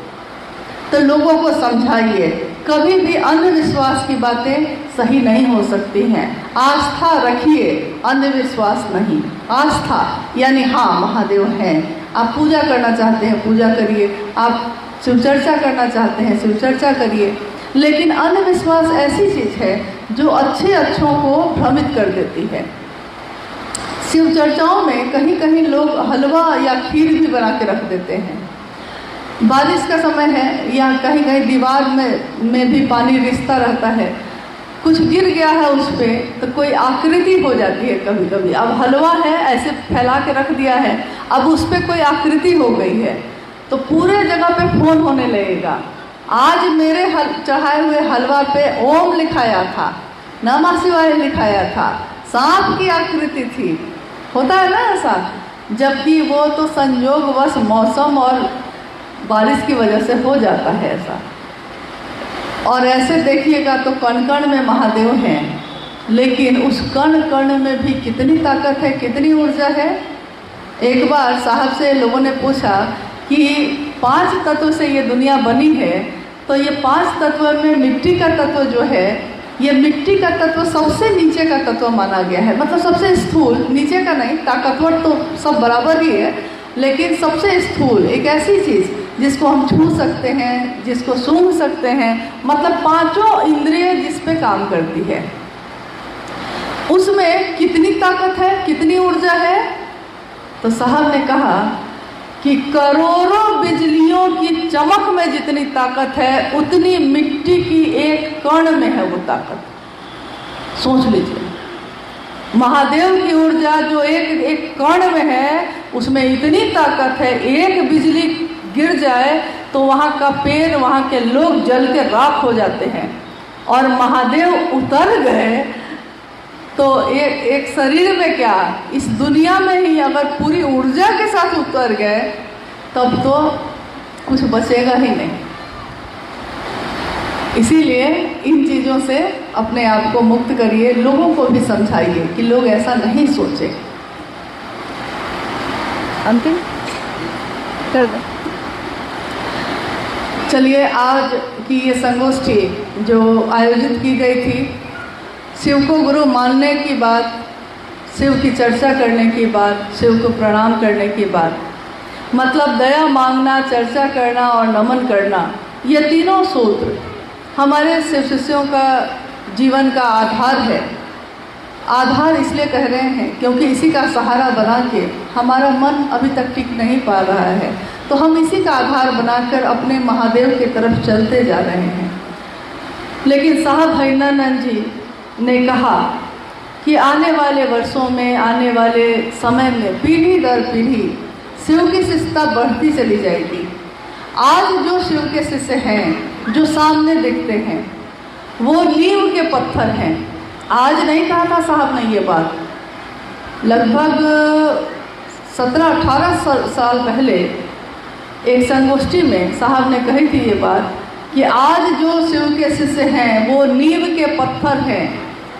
[SPEAKER 4] तो लोगों को समझाइए, कभी भी अंधविश्वास की बातें सही नहीं हो सकती हैं। आस्था रखिए, अंधविश्वास नहीं। आस्था यानी हाँ महादेव हैं, आप पूजा करना चाहते हैं पूजा करिए, आप शिव चर्चा करना चाहते हैं शिव चर्चा करिए। लेकिन अंधविश्वास ऐसी चीज़ है जो अच्छों को भ्रमित कर देती है। शिव चर्चाओं में कहीं कहीं लोग हलवा या खीर भी बना के रख देते हैं। बारिश का समय है या कहीं कहीं दीवार में भी पानी रिसता रहता है, कुछ गिर गया है उस पर तो कोई आकृति हो जाती है कभी कभी। अब हलवा है ऐसे फैला के रख दिया है, अब उस पर कोई आकृति हो गई है तो पूरे जगह पे फोन होने लगेगा। आज मेरे चढ़ाए हुए हलवा पे ओम लिखाया था, नमः शिवाय लिखाया था, सांप की आकृति थी। होता है ना ऐसा, जबकि वो तो संयोगवश मौसम और बारिश की वजह से हो जाता है ऐसा। और ऐसे देखिएगा तो कण कण में महादेव हैं, लेकिन उस कण कण में भी कितनी ताकत है, कितनी ऊर्जा है। एक बार साहब से लोगों ने पूछा कि 5 तत्व से ये दुनिया बनी है, तो ये 5 तत्व में मिट्टी का तत्व जो है, ये मिट्टी का तत्व सबसे नीचे का तत्व माना गया है। मतलब सबसे स्थूल, नीचे का नहीं, ताकतवर तो सब बराबर ही है, लेकिन सबसे स्थूल एक ऐसी चीज़ जिसको हम छू सकते हैं, जिसको सूंघ सकते हैं, मतलब 5 इंद्रिय जिस पे काम करती है, उसमें कितनी ताकत है, कितनी ऊर्जा है। तो साहब ने कहा कि करोड़ों बिजलियों की चमक में जितनी ताकत है, उतनी मिट्टी की एक कण में है वो ताकत। सोच लीजिए, महादेव की ऊर्जा जो एक कण में है, उसमें इतनी ताकत है, एक बिजली गिर जाए तो वहाँ का पेड़, वहाँ के लोग जल के राख हो जाते हैं। और महादेव उतर गए तो एक शरीर में क्या, इस दुनिया में ही अगर पूरी ऊर्जा के साथ उतर गए तब तो कुछ बचेगा ही नहीं। इसीलिए इन चीज़ों से अपने आप को मुक्त करिए, लोगों को भी समझाइए कि लोग ऐसा नहीं सोचे। अंतिम कर दो। चलिए, आज की ये संगोष्ठी जो आयोजित की गई थी, शिव को गुरु मानने की बात, शिव की चर्चा करने की बात, शिव को प्रणाम करने की बात, मतलब दया मांगना, चर्चा करना और नमन करना, ये तीनों सूत्र हमारे शिव शिष्यों का जीवन का आधार है। आधार इसलिए कह रहे हैं क्योंकि इसी का सहारा बना के हमारा मन अभी तक टिक नहीं पा रहा है, तो हम इसी का आधार बनाकर अपने महादेव की तरफ चलते जा रहे हैं। लेकिन साहब हरिनानंद जी ने कहा कि आने वाले वर्षों में, आने वाले समय में पीढ़ी दर पीढ़ी शिव की शिष्यता बढ़ती चली जाएगी। आज जो शिव के शिष्य हैं, जो सामने दिखते हैं, वो नींव के पत्थर हैं। आज नहीं कहा था साहब ने ये बात, लगभग 17-18 साल पहले एक संगोष्ठी में साहब ने कही थी ये बात कि आज जो शिव के शिष्य हैं वो नींव के पत्थर हैं।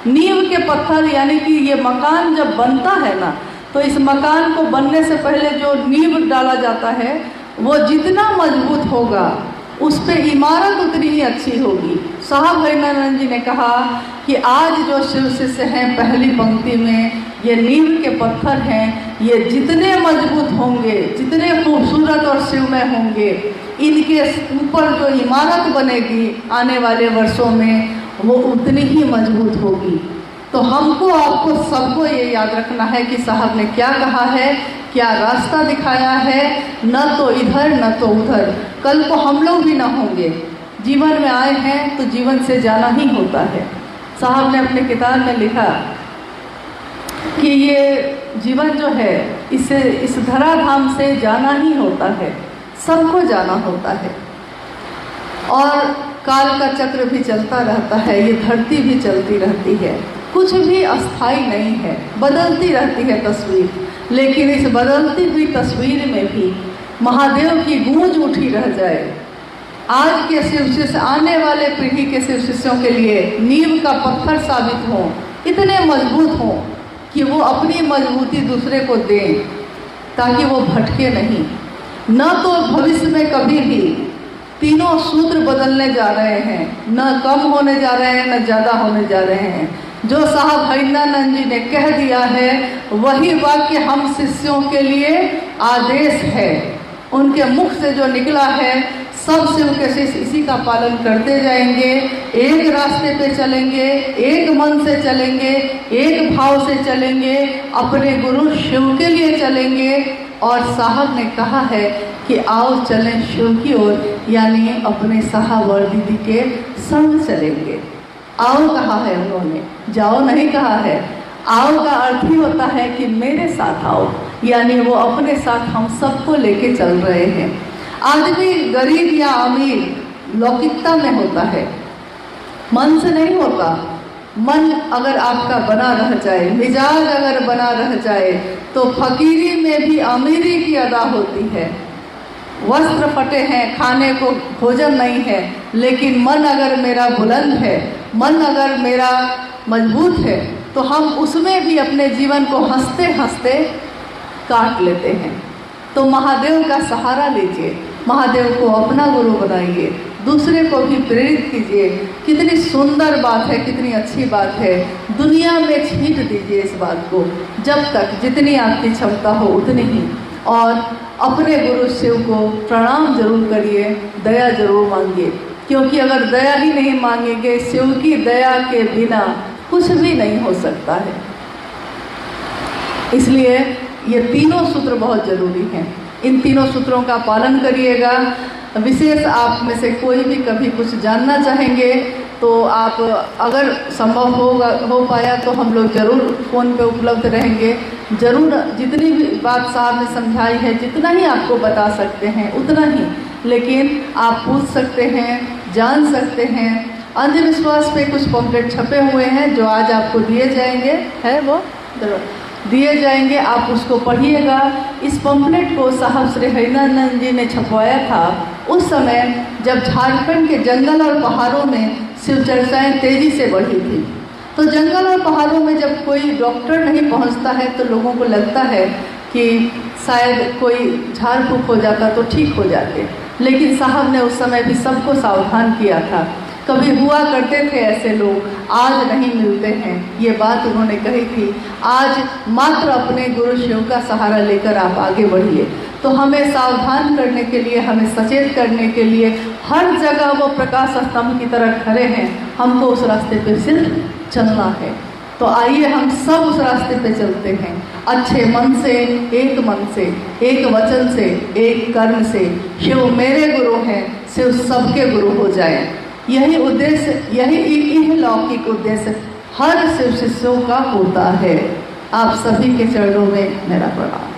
[SPEAKER 4] नींव के पत्थर यानी कि ये मकान जब बनता है ना, तो इस मकान को बनने से पहले जो नींव डाला जाता है वो जितना मजबूत होगा उस पे इमारत उतनी ही अच्छी होगी। साहब हरिनानंद जी ने कहा कि आज जो शिव शिष्य हैं पहली पंक्ति में, ये नींव के पत्थर हैं, ये जितने मजबूत होंगे, जितने खूबसूरत और शिवमय होंगे, इनके ऊपर जो इमारत बनेगी आने वाले वर्षों में वो उतनी ही मजबूत होगी। तो हमको, आपको, सबको ये याद रखना है कि साहब ने क्या कहा है, क्या रास्ता दिखाया है, न तो इधर न तो उधर। कल को हम लोग भी ना होंगे, जीवन में आए हैं तो जीवन से जाना ही होता है। साहब ने अपने किताब में लिखा कि ये जीवन जो है, इसे इस धराधाम से जाना ही होता है, सबको जाना होता है। और काल का चक्र भी चलता रहता है, ये धरती भी चलती रहती है, कुछ भी अस्थाई नहीं है, बदलती रहती है तस्वीर। लेकिन इस बदलती हुई तस्वीर में भी महादेव की गूंज उठी रह जाए। आज के शिव शिष्य आने वाले पीढ़ी के शिव शिष्यों के लिए नींव का पत्थर साबित हों, इतने मजबूत हों कि वो अपनी मजबूती दूसरे को दें, ताकि वो भटके नहीं। न तो भविष्य में कभी भी तीनों सूत्र बदलने जा रहे हैं, न कम होने जा रहे हैं, न ज़्यादा होने जा रहे हैं। जो साहब हरिनानंद जी ने कह दिया है वही वाक्य हम शिष्यों के लिए आदेश है। उनके मुख से जो निकला है, सब शिव के शिष्य इसी का पालन करते जाएंगे, एक रास्ते पे चलेंगे, एक मन से चलेंगे, एक भाव से चलेंगे, अपने गुरु शिव के लिए चलेंगे। और साहब ने कहा है कि आओ चलें शिव की ओर, यानी अपने साहब दीदी के संग चलेंगे। आओ कहा है उन्होंने, जाओ नहीं कहा है। आओ का अर्थ ही होता है कि मेरे साथ आओ, यानी वो अपने साथ हम सबको लेके चल रहे हैं। आदमी गरीब या अमीर लौकिकता में होता है, मन से नहीं होता। मन अगर आपका बना रह जाए, मिजाज अगर बना रह जाए, तो फकीरी में भी अमीरी की अदा होती है। वस्त्र फटे हैं, खाने को भोजन नहीं है, लेकिन मन अगर मेरा बुलंद है, मन अगर मेरा मजबूत है, तो हम उसमें भी अपने जीवन को हंसते हंसते काट लेते हैं। तो महादेव का सहारा लीजिए, महादेव को अपना गुरु बनाइए, दूसरे को भी प्रेरित कीजिए। कितनी सुंदर बात है, कितनी अच्छी बात है। दुनिया में छींट दीजिए इस बात को, जब तक जितनी आपकी क्षमता हो उतनी ही। और अपने गुरु शिव को प्रणाम जरूर करिए, दया जरूर मांगिए, क्योंकि अगर दया ही नहीं मांगेंगे, शिव की दया के बिना कुछ भी नहीं हो सकता है। इसलिए ये तीनों सूत्र बहुत जरूरी हैं। इन तीनों सूत्रों का पालन करिएगा। विशेष आप में से कोई भी कभी कुछ जानना चाहेंगे तो आप, अगर संभव हो पाया तो हम लोग ज़रूर फ़ोन पे उपलब्ध रहेंगे। ज़रूर जितनी भी बात साहब ने समझाई है, जितना ही आपको बता सकते हैं उतना ही, लेकिन आप पूछ सकते हैं, जान सकते हैं। अंधविश्वास पे कुछ पम्पलेट छपे हुए हैं जो आज आपको दिए जाएंगे, है वो दिए जाएंगे, आप उसको पढ़िएगा। इस पम्पलेट को साहब श्री हरिनंदन जी ने छपवाया था उस समय जब झारखंड के जंगल और पहाड़ों में शिव चर्चाएँ तेज़ी से बढ़ी थी। तो जंगल और पहाड़ों में जब कोई डॉक्टर नहीं पहुंचता है तो लोगों को लगता है कि शायद कोई झाड़ फूक हो जाता तो ठीक हो जाते, लेकिन साहब ने उस समय भी सबको सावधान किया था। कभी हुआ करते थे ऐसे लोग, आज नहीं मिलते हैं, ये बात उन्होंने कही थी। आज मात्र अपने गुरु शिव का सहारा लेकर आप आगे बढ़िए। तो हमें सावधान करने के लिए, हमें सचेत करने के लिए हर जगह वो प्रकाश स्तंभ की तरह खड़े हैं। हमको उस रास्ते पे सिर्फ चलना है। तो आइए हम सब उस रास्ते पे चलते हैं, अच्छे मन से, एक मन से, एक वचन से, एक कर्म से। शिव मेरे गुरु हैं, शिव सबके गुरु हो जाए। यही उद्देश्य, यही लौकिक उद्देश्य हर शिव शिष्यों का होता है। आप सभी के चरणों में मेरा प्रणाम।